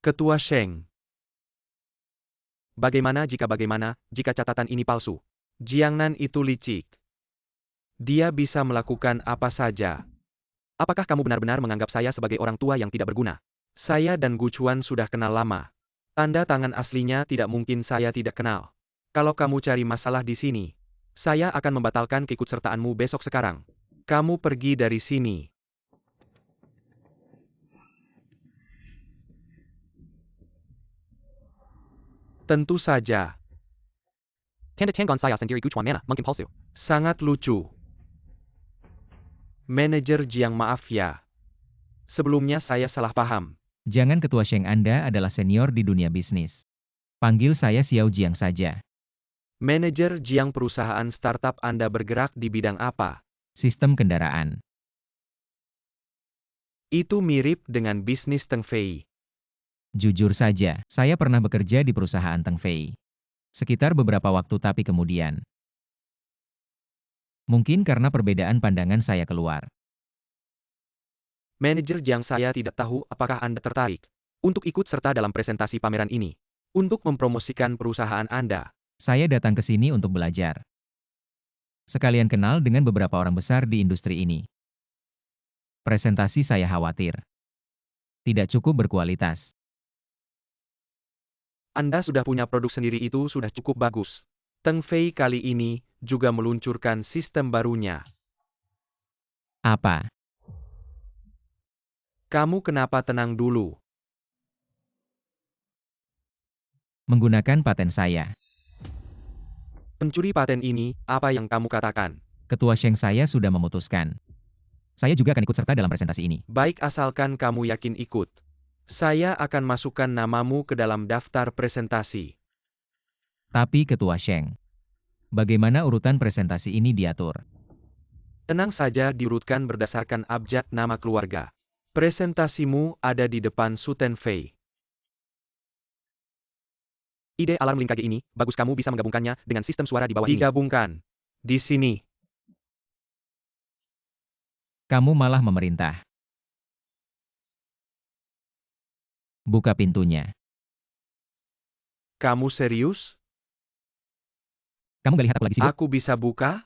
Ketua Sheng. Bagaimana jika catatan ini palsu? Jiangnan itu licik. Dia bisa melakukan apa saja. Apakah kamu benar-benar menganggap saya sebagai orang tua yang tidak berguna? Saya dan Gu Chuan sudah kenal lama. Tanda tangan aslinya tidak mungkin saya tidak kenal. Kalau kamu cari masalah di sini, saya akan membatalkan keikutsertaanmu besok sekarang. Kamu pergi dari sini. Tentu saja. Tanda tangan saya sendiri Gu Chuan mana, mungkin palsu. Sangat lucu. Manajer Jiang, maaf ya. Sebelumnya saya salah paham. Jangan Ketua Sheng, Anda adalah senior di dunia bisnis. Panggil saya Xiao Jiang saja. Manajer Jiang, perusahaan startup Anda bergerak di bidang apa? Sistem kendaraan. Itu mirip dengan bisnis Teng Fei. Jujur saja, saya pernah bekerja di perusahaan Teng Fei. Sekitar beberapa waktu tapi kemudian. Mungkin karena perbedaan pandangan saya keluar. Manajer Jiang, saya tidak tahu apakah Anda tertarik untuk ikut serta dalam presentasi pameran ini, untuk mempromosikan perusahaan Anda. Saya datang ke sini untuk belajar. Sekalian kenal dengan beberapa orang besar di industri ini. Presentasi saya khawatir tidak cukup berkualitas. Anda sudah punya produk sendiri, itu sudah cukup bagus. Teng Fei kali ini juga meluncurkan sistem barunya. Apa? Kamu kenapa tenang dulu? Menggunakan paten saya. Pencuri paten ini, apa yang kamu katakan? Ketua Sheng, saya sudah memutuskan. Saya juga akan ikut serta dalam presentasi ini. Baik, asalkan kamu yakin ikut. Saya akan masukkan namamu ke dalam daftar presentasi. Tapi Ketua Sheng, bagaimana urutan presentasi ini diatur? Tenang saja, diurutkan berdasarkan abjad nama keluarga. Presentasimu ada di depan Su Tenfei. Ide alarm link KG ini, bagus, kamu bisa menggabungkannya dengan sistem suara di bawah ini. Digabungkan. Di sini. Kamu malah memerintah. Buka pintunya. Kamu serius? Kamu gak lihat aku lagi sibuk? Aku bisa buka?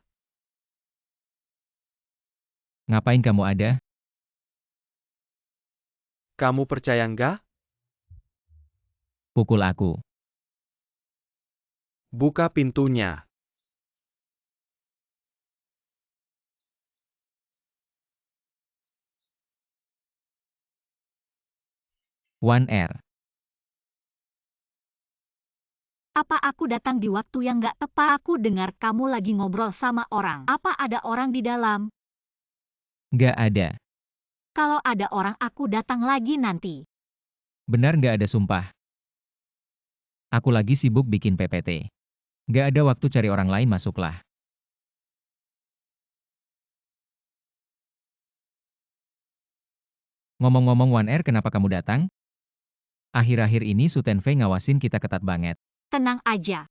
Ngapain kamu ada? Kamu percaya nggak? Pukul aku. Buka pintunya. Wan Er. Apa aku datang di waktu yang nggak tepat? Aku dengar kamu lagi ngobrol sama orang. Apa ada orang di dalam? Gak ada. Kalau ada orang, aku datang lagi nanti. Benar gak ada, sumpah. Aku lagi sibuk bikin PPT. Gak ada waktu cari orang lain, masuklah. Ngomong-ngomong Wan Er, kenapa kamu datang? Akhir-akhir ini Su Tenfei ngawasin kita ketat banget. Tenang aja.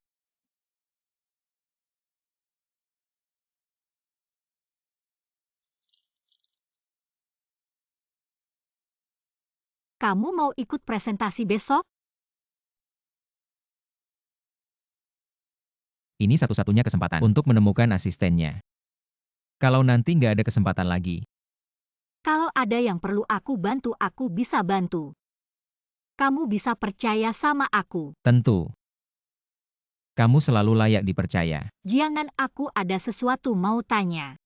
Kamu mau ikut presentasi besok? Ini satu-satunya kesempatan untuk menemukan asistennya. Kalau nanti nggak ada kesempatan lagi. Kalau ada yang perlu aku bantu, aku bisa bantu. Kamu bisa percaya sama aku. Tentu. Kamu selalu layak dipercaya. Jangan, aku ada sesuatu mau tanya.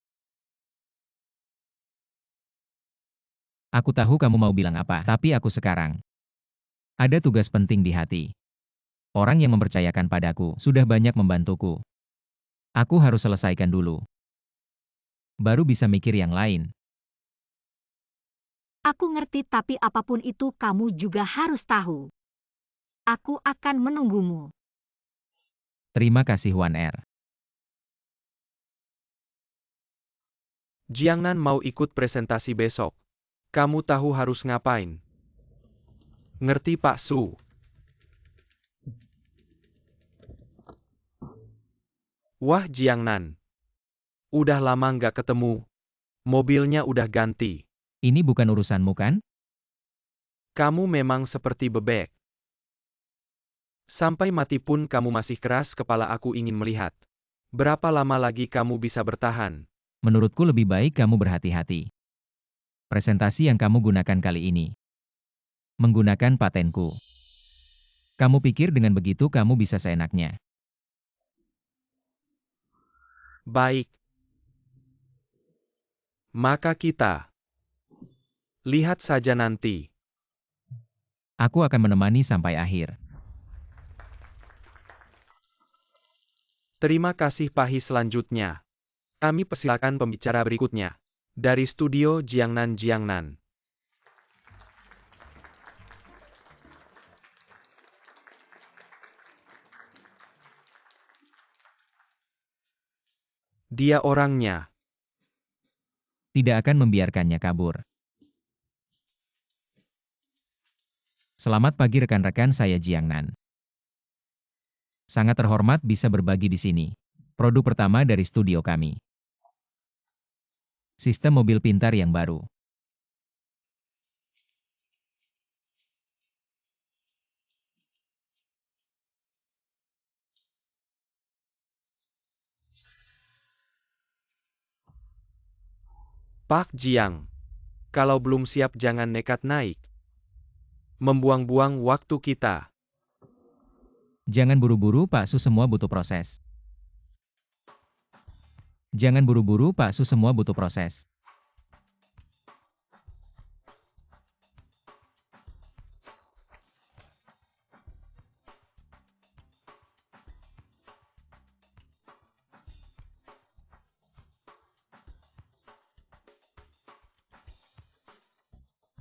Aku tahu kamu mau bilang apa, tapi aku sekarang ada tugas penting di hati. Orang yang mempercayakan padaku sudah banyak membantuku. Aku harus selesaikan dulu. Baru bisa mikir yang lain. Aku ngerti, tapi apapun itu kamu juga harus tahu. Aku akan menunggumu. Terima kasih Wan Er. Jiangnan mau ikut presentasi besok. Kamu tahu harus ngapain? Ngerti Pak Su? Wah Jiangnan. Udah lama nggak ketemu. Mobilnya udah ganti. Ini bukan urusanmu kan? Kamu memang seperti bebek. Sampai mati pun kamu masih keras kepala, aku ingin melihat. Berapa lama lagi kamu bisa bertahan? Menurutku lebih baik kamu berhati-hati. Presentasi yang kamu gunakan kali ini menggunakan patenku. Kamu pikir dengan begitu kamu bisa seenaknya? Baik. Maka kita lihat saja nanti. Aku akan menemani sampai akhir. Terima kasih Pahi. Selanjutnya, kami persilakan pembicara berikutnya. Dari studio Jiangnan. Dia orangnya. Tidak akan membiarkannya kabur. Selamat pagi rekan-rekan, saya Jiangnan. Sangat terhormat bisa berbagi di sini. Produk pertama dari studio kami. Sistem mobil pintar yang baru. Pak Jiang. Kalau belum siap jangan nekat naik. Membuang-buang waktu kita. Jangan buru-buru Pak Su, semua butuh proses. Jangan buru-buru Pak Su, semua butuh proses.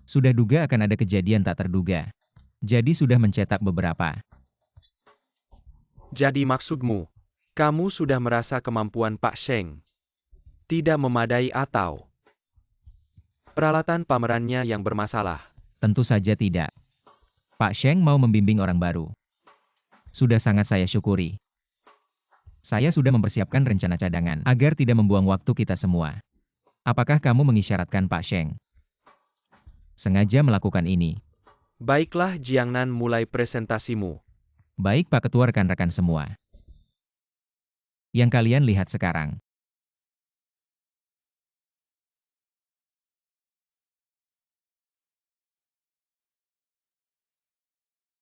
Sudah duga akan ada kejadian tak terduga. Jadi sudah mencetak beberapa. Jadi maksudmu, kamu sudah merasa kemampuan Pak Sheng tidak memadai atau peralatan pamerannya yang bermasalah? Tentu saja tidak. Pak Sheng mau membimbing orang baru. Sudah sangat saya syukuri. Saya sudah mempersiapkan rencana cadangan agar tidak membuang waktu kita semua. Apakah kamu mengisyaratkan Pak Sheng sengaja melakukan ini? Baiklah Jiangnan, mulai presentasimu. Baik Pak Ketua, rekan-rekan semua. Yang kalian lihat sekarang.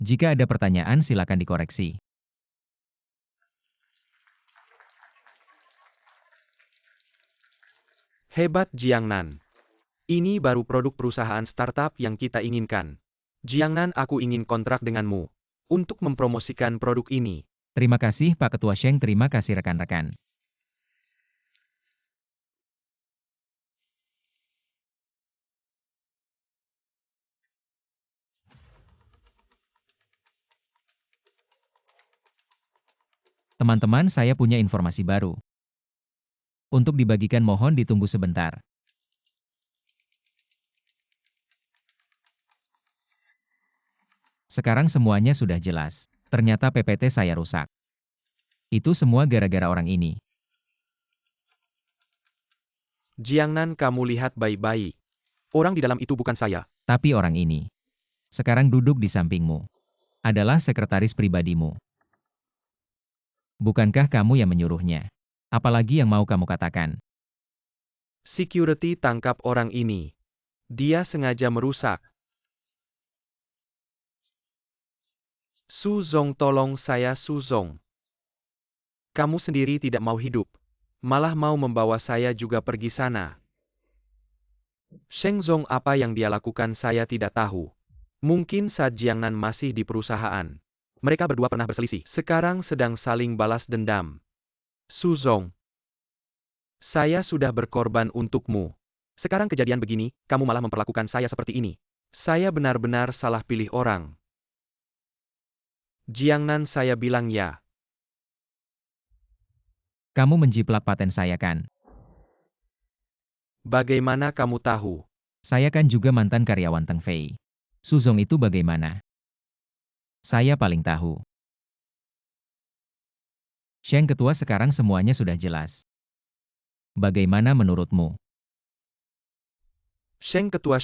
Jika ada pertanyaan silakan dikoreksi. Hebat Jiangnan. Ini baru produk perusahaan startup yang kita inginkan. Jiangnan, aku ingin kontrak denganmu untuk mempromosikan produk ini. Terima kasih Pak Ketua Sheng, terima kasih rekan-rekan. Teman-teman, saya punya informasi baru. Untuk dibagikan, mohon ditunggu sebentar. Sekarang semuanya sudah jelas. Ternyata PPT saya rusak. Itu semua gara-gara orang ini. Jiangnan, kamu lihat baik-baik. Orang di dalam itu bukan saya. Tapi orang ini, sekarang duduk di sampingmu, adalah sekretaris pribadimu. Bukankah kamu yang menyuruhnya? Apalagi yang mau kamu katakan? Security, tangkap orang ini. Dia sengaja merusak. Su Zong, tolong saya Su Zong. Kamu sendiri tidak mau hidup. Malah mau membawa saya juga pergi sana. Sheng Zong, apa yang dia lakukan saya tidak tahu. Mungkin saat Jiangnan masih di perusahaan, mereka berdua pernah berselisih. Sekarang sedang saling balas dendam. Su Zong, saya sudah berkorban untukmu. Sekarang kejadian begini, kamu malah memperlakukan saya seperti ini. Saya benar-benar salah pilih orang. Jiangnan, saya bilang ya. Kamu menjiplak paten saya kan? Bagaimana kamu tahu? Saya kan juga mantan karyawan Teng Fei. Su Zong itu bagaimana? Saya paling tahu. Sheng Ketua, sekarang semuanya sudah jelas. Bagaimana menurutmu? Sheng Ketua,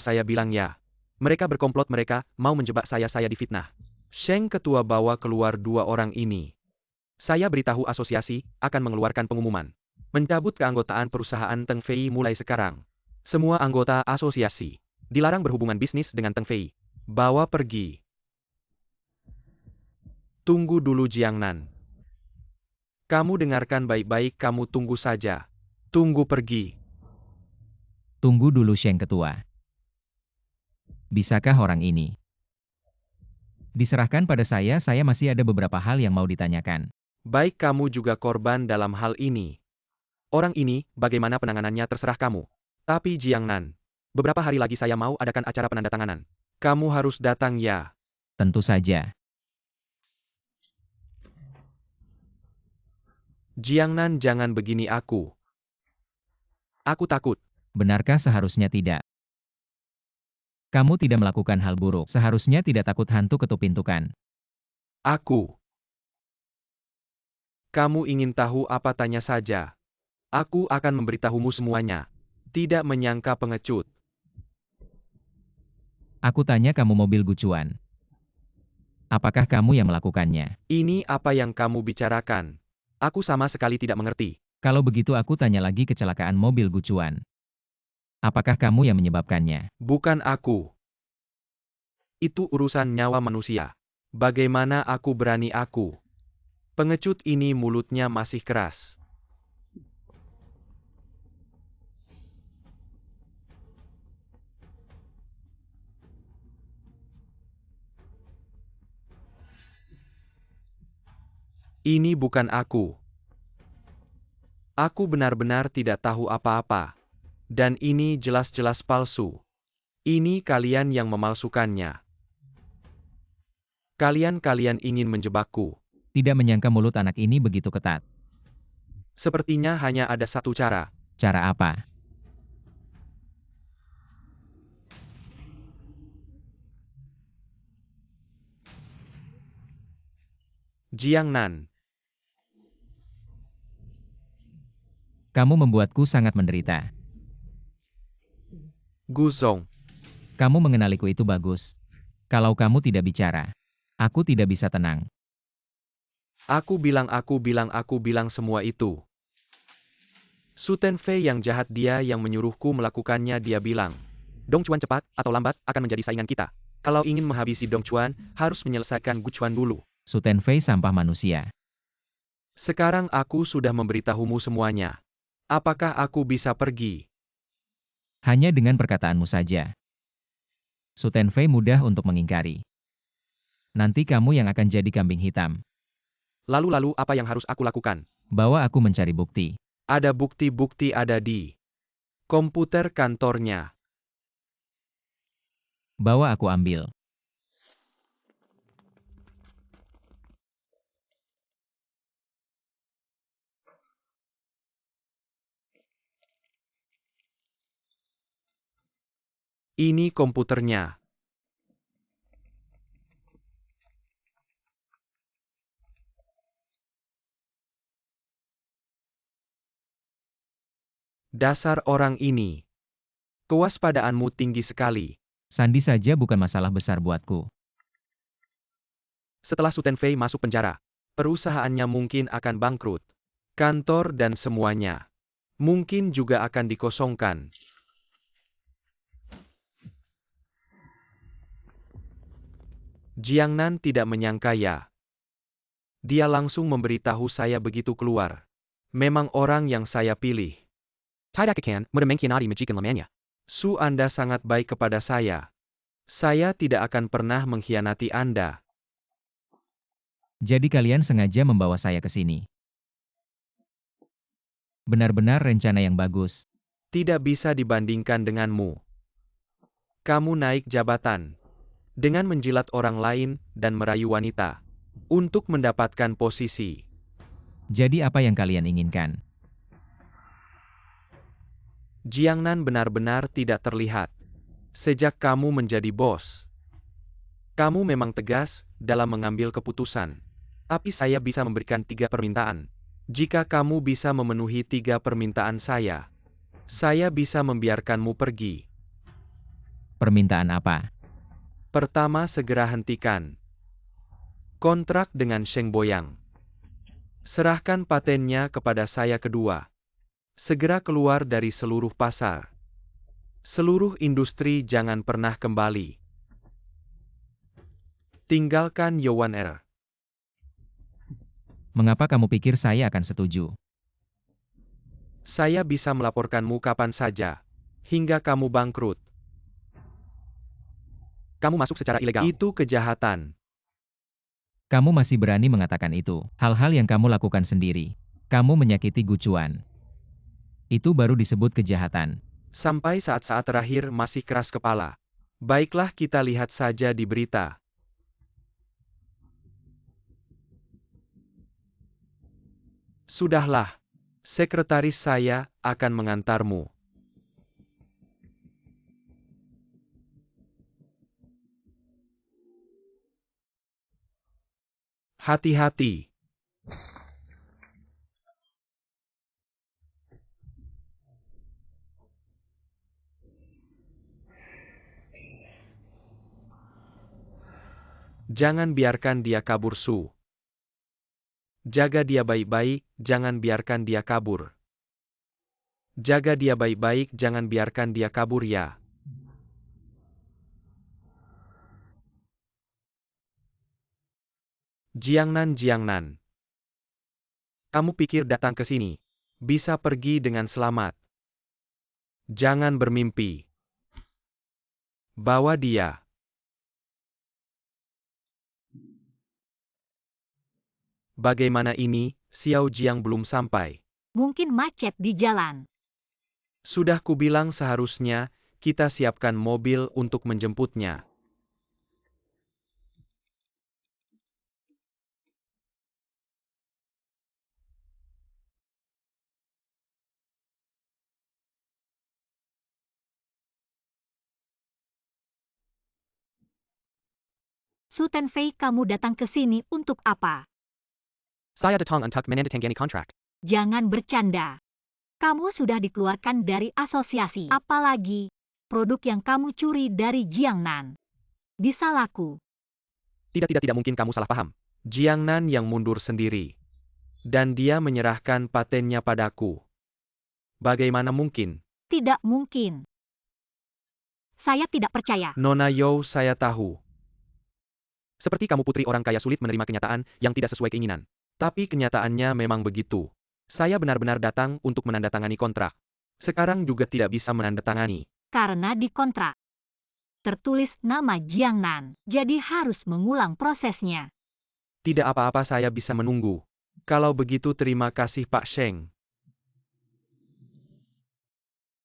saya bilang ya. Mereka berkomplot, mereka mau menjebak saya difitnah. Sheng Ketua, bawa keluar dua orang ini. Saya beritahu asosiasi, akan mengeluarkan pengumuman. Mencabut keanggotaan perusahaan Teng Fei mulai sekarang. Semua anggota asosiasi dilarang berhubungan bisnis dengan Teng Fei. Bawa pergi. Tunggu dulu Jiangnan. Kamu dengarkan baik-baik, kamu tunggu saja. Tunggu pergi. Tunggu dulu Sheng Ketua. Bisakah orang ini diserahkan pada saya masih ada beberapa hal yang mau ditanyakan. Baik, kamu juga korban dalam hal ini. Orang ini, bagaimana penanganannya terserah kamu. Tapi Jiangnan, beberapa hari lagi saya mau adakan acara penandatanganan. Kamu harus datang ya. Tentu saja. Jiangnan, jangan begini aku. Aku takut. Benarkah seharusnya tidak? Kamu tidak melakukan hal buruk, seharusnya tidak takut hantu ketuk pintu kan? Aku. Kamu ingin tahu apa, tanya saja. Aku akan memberitahumu semuanya. Tidak menyangka pengecut. Aku tanya kamu mobil Gucuan. Apakah kamu yang melakukannya? Ini apa yang kamu bicarakan? Aku sama sekali tidak mengerti. Kalau begitu aku tanya lagi, kecelakaan mobil Gucuan. Apakah kamu yang menyebabkannya? Bukan aku. Itu urusan nyawa manusia. Bagaimana aku berani aku? Pengecut ini mulutnya masih keras. Ini bukan aku. Aku benar-benar tidak tahu apa-apa. Dan ini jelas-jelas palsu. Ini kalian yang memalsukannya. Kalian ingin menjebakku. Tidak menyangka mulut anak ini begitu ketat. Sepertinya hanya ada satu cara. Cara apa? Jiangnan, Kamu membuatku sangat menderita. Guzong, Kamu mengenaliku, itu bagus. Kalau kamu tidak bicara, aku tidak bisa tenang. aku bilang semua itu. Su Tenfei yang jahat, dia yang menyuruhku melakukannya, dia bilang. Dongchuan cepat atau lambat akan menjadi saingan kita. Kalau ingin menghabisi Dongchuan, harus menyelesaikan Guchuan dulu. Su Tenfei sampah manusia. Sekarang aku sudah memberitahumu semuanya. Apakah aku bisa pergi? Hanya dengan perkataanmu saja. Su Tenfei mudah untuk mengingkari. Nanti kamu yang akan jadi kambing hitam. Lalu apa yang harus aku lakukan? Bawa aku mencari bukti. Ada bukti-bukti ada di komputer kantornya. Bawa aku ambil. Ini komputernya. Dasar orang ini. Kewaspadaanmu tinggi sekali. Sandi saja bukan masalah besar buatku. Setelah Su Tenfei masuk penjara, perusahaannya mungkin akan bangkrut. Kantor dan semuanya mungkin juga akan dikosongkan. Jiangnan tidak menyangka ya. Dia langsung memberitahu saya begitu keluar. Memang orang yang saya pilih. Tidak akan mengkhianati majikan lamanya. Su, Anda sangat baik kepada saya. Saya tidak akan pernah mengkhianati Anda. Jadi kalian sengaja membawa saya ke sini. Benar-benar rencana yang bagus. Tidak bisa dibandingkan denganmu. Kamu naik jabatan dengan menjilat orang lain dan merayu wanita untuk mendapatkan posisi. Jadi apa yang kalian inginkan? Jiangnan benar-benar tidak terlihat. Sejak kamu menjadi bos, kamu memang tegas dalam mengambil keputusan. Tapi saya bisa memberikan 3 permintaan. Jika kamu bisa memenuhi 3 permintaan saya bisa membiarkanmu pergi. Permintaan apa? Pertama, segera hentikan kontrak dengan Sheng Boyang. Serahkan patennya kepada saya. Kedua, segera keluar dari seluruh pasar. Seluruh industri jangan pernah kembali. Tinggalkan Yuan Air. Mengapa kamu pikir saya akan setuju? Saya bisa melaporkanmu kapan saja, hingga kamu bangkrut. Kamu masuk secara ilegal. Itu kejahatan. Kamu masih berani mengatakan itu. Hal-hal yang kamu lakukan sendiri. Kamu menyakiti Gucuan. Itu baru disebut kejahatan. Sampai saat-saat terakhir masih keras kepala. Baiklah, kita lihat saja di berita. Sudahlah. Sekretaris saya akan mengantarmu. Hati-hati. Jangan biarkan dia kabur, Su. Jaga dia baik-baik, jangan biarkan dia kabur. Jaga dia baik-baik, jangan biarkan dia kabur ya. Jiangnan. Kamu pikir datang ke sini bisa pergi dengan selamat? Jangan bermimpi. Bawa dia. Bagaimana ini, Xiao Jiang belum sampai. Mungkin macet di jalan. Sudah kubilang seharusnya kita siapkan mobil untuk menjemputnya. Su Tenfei, kamu datang ke sini untuk apa? Saya datang untuk menandatangani kontrak. Jangan bercanda. Kamu sudah dikeluarkan dari asosiasi. Apalagi produk yang kamu curi dari Jiangnan bisa laku. Tidak mungkin kamu salah paham. Jiangnan yang mundur sendiri. Dan dia menyerahkan patennya padaku. Bagaimana mungkin? Tidak mungkin. Saya tidak percaya. Nona You, saya tahu. Seperti kamu putri orang kaya sulit menerima kenyataan yang tidak sesuai keinginan. Tapi kenyataannya memang begitu. Saya benar-benar datang untuk menandatangani kontrak. Sekarang juga tidak bisa menandatangani. Karena di kontrak tertulis nama Jiangnan, jadi harus mengulang prosesnya. Tidak apa-apa, saya bisa menunggu. Kalau begitu terima kasih Pak Sheng.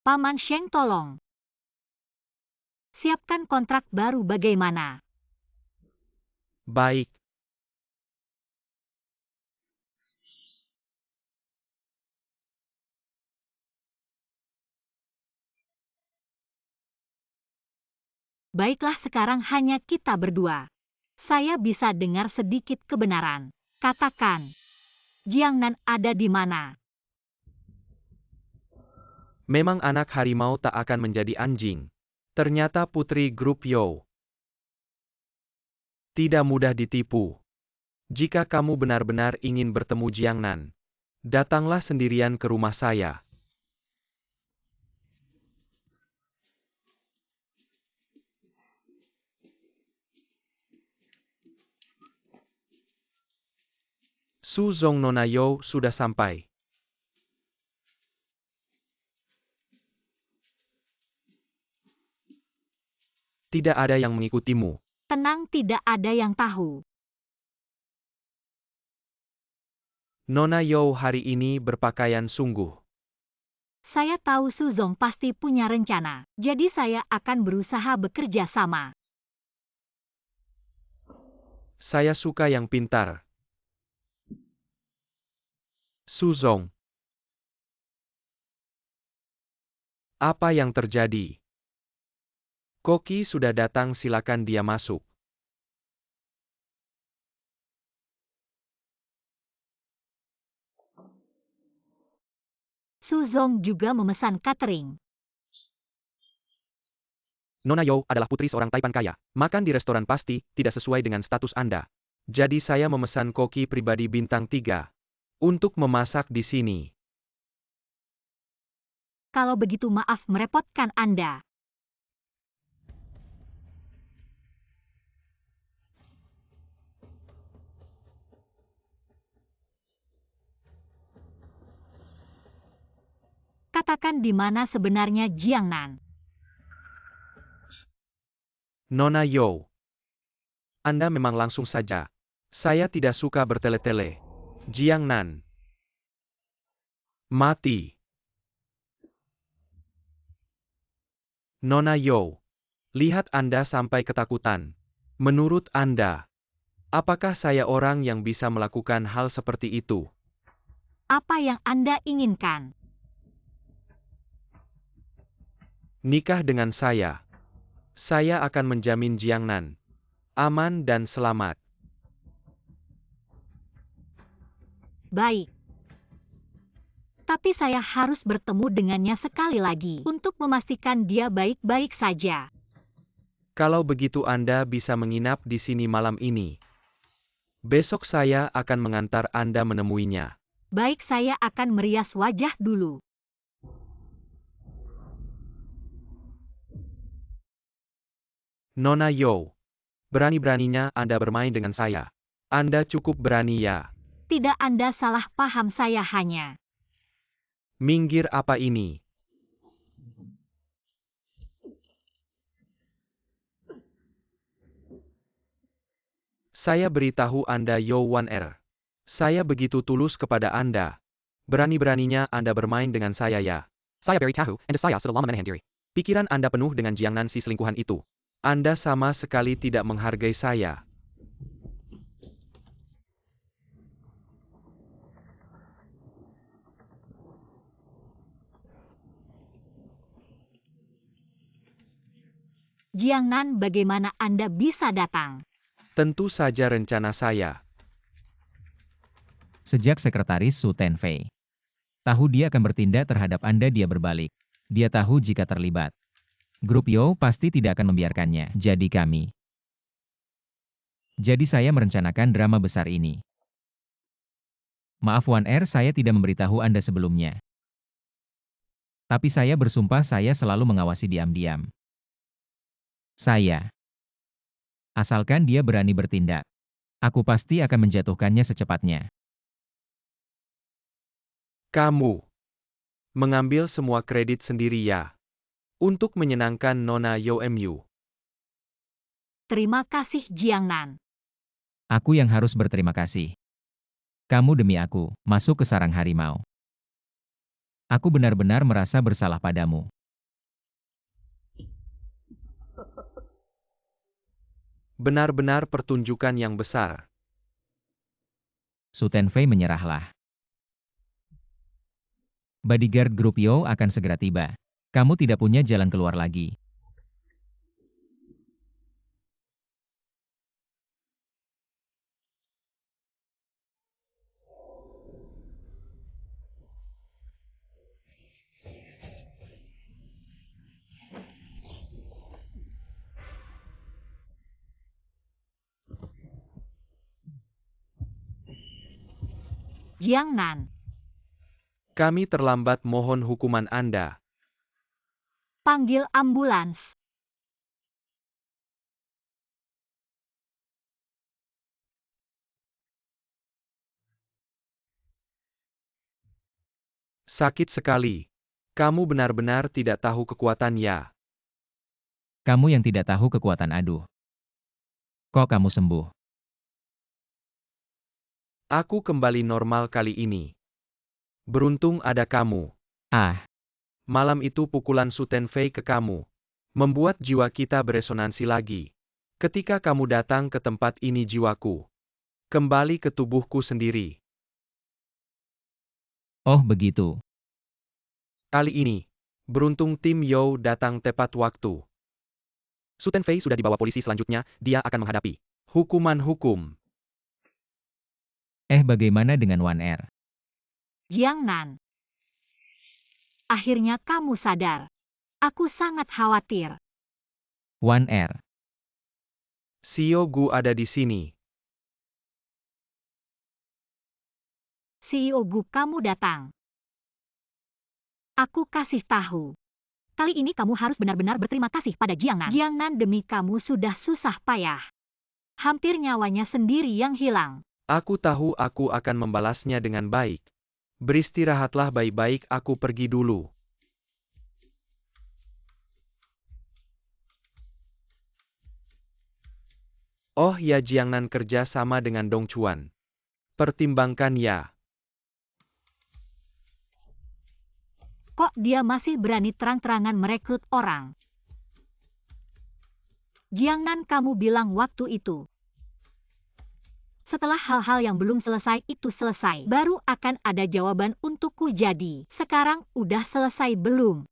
Paman Sheng, tolong. Siapkan kontrak baru bagaimana? Baik. Baiklah, sekarang hanya kita berdua. Saya bisa dengar sedikit kebenaran. Katakan, Jiangnan ada di mana? Memang anak harimau tak akan menjadi anjing. Ternyata putri grup Yo. Tidak mudah ditipu. Jika kamu benar-benar ingin bertemu Jiangnan, datanglah sendirian ke rumah saya. Su Zong, Nona You sudah sampai. Tidak ada yang mengikutimu. Tenang, tidak ada yang tahu. Nona You hari ini berpakaian sungguh. Saya tahu Su Zong pasti punya rencana, jadi saya akan berusaha bekerja sama. Saya suka yang pintar. Su Zong. Apa yang terjadi? Koki sudah datang, silakan dia masuk. Su Zong juga memesan catering. Nona Yo adalah putri seorang taipan kaya. Makan di restoran pasti tidak sesuai dengan status Anda. Jadi saya memesan koki pribadi bintang 3 untuk memasak di sini. Kalau begitu maaf merepotkan Anda. Katakan di mana sebenarnya Jiangnan. Nona Yo. Anda memang langsung saja. Saya tidak suka bertele-tele. Jiangnan. Mati. Nona Yo. Lihat Anda sampai ketakutan. Menurut Anda, apakah saya orang yang bisa melakukan hal seperti itu? Apa yang Anda inginkan? Nikah dengan saya. Saya akan menjamin Jiangnan aman dan selamat. Baik. Tapi saya harus bertemu dengannya sekali lagi untuk memastikan dia baik-baik saja. Kalau begitu Anda bisa menginap di sini malam ini. Besok saya akan mengantar Anda menemuinya. Baik, saya akan merias wajah dulu. Nona Yo. Berani-beraninya Anda bermain dengan saya. Anda cukup berani ya. Tidak, Anda salah paham, saya hanya... Minggir apa ini? Saya beritahu Anda Yo Wan Er. Saya begitu tulus kepada Anda. Berani-beraninya Anda bermain dengan saya ya. Saya beritahu, Anda saya sudah lama menahan diri. Pikiran Anda penuh dengan Jiangnan si selingkuhan itu. Anda sama sekali tidak menghargai saya. Jiangnan, bagaimana Anda bisa datang? Tentu saja rencana saya. Sejak sekretaris Su Tenfei tahu dia akan bertindak terhadap Anda, dia berbalik. Dia tahu jika terlibat. Grup Yo pasti tidak akan membiarkannya. Jadi saya merencanakan drama besar ini. Maaf Wan Er, saya tidak memberitahu Anda sebelumnya. Tapi saya bersumpah saya selalu mengawasi diam-diam. Asalkan dia berani bertindak, aku pasti akan menjatuhkannya secepatnya. Kamu mengambil semua kredit sendiri ya. Untuk menyenangkan Nona Yo Mu. Terima kasih, Jiangnan. Aku yang harus berterima kasih. Kamu demi aku, masuk ke sarang harimau. Aku benar-benar merasa bersalah padamu. Benar-benar pertunjukan yang besar. Su Tenfei menyerahlah. Bodyguard grup Yo akan segera tiba. Kamu tidak punya jalan keluar lagi. Jiangnan, Kami terlambat, mohon hukuman Anda. panggil ambulans. Sakit sekali. Kamu benar-benar tidak tahu kekuatan ya. Kamu yang tidak tahu kekuatan, aduh. Kok kamu sembuh? Aku kembali normal kali ini. Beruntung ada kamu. Ah, Malam itu pukulan Su Tenfei ke kamu membuat jiwa kita beresonansi lagi. Ketika kamu datang ke tempat ini jiwaku kembali ke tubuhku sendiri. oh begitu. Kali ini, beruntung tim Yo datang tepat waktu. Su Tenfei sudah dibawa polisi, selanjutnya dia akan menghadapi Hukuman hukum. Bagaimana dengan Wan Er? Jiangnan, akhirnya kamu sadar. Aku sangat khawatir. 1R. CEO Gu ada di sini. CEO Gu, kamu datang. Aku kasih tahu. Kali ini kamu harus benar-benar berterima kasih pada Jiangnan. Jiangnan, demi kamu sudah susah payah. Hampir nyawanya sendiri yang hilang. Aku tahu aku akan membalasnya dengan baik. Beristirahatlah baik-baik, aku pergi dulu. Oh ya, Jiangnan kerja sama dengan Dong Chuan. Pertimbangkan ya. Kok dia masih berani terang-terangan merekrut orang? Jiangnan, kamu bilang waktu itu. Setelah hal-hal yang belum selesai itu selesai, baru akan ada jawaban untukku. Jadi, sekarang udah selesai belum?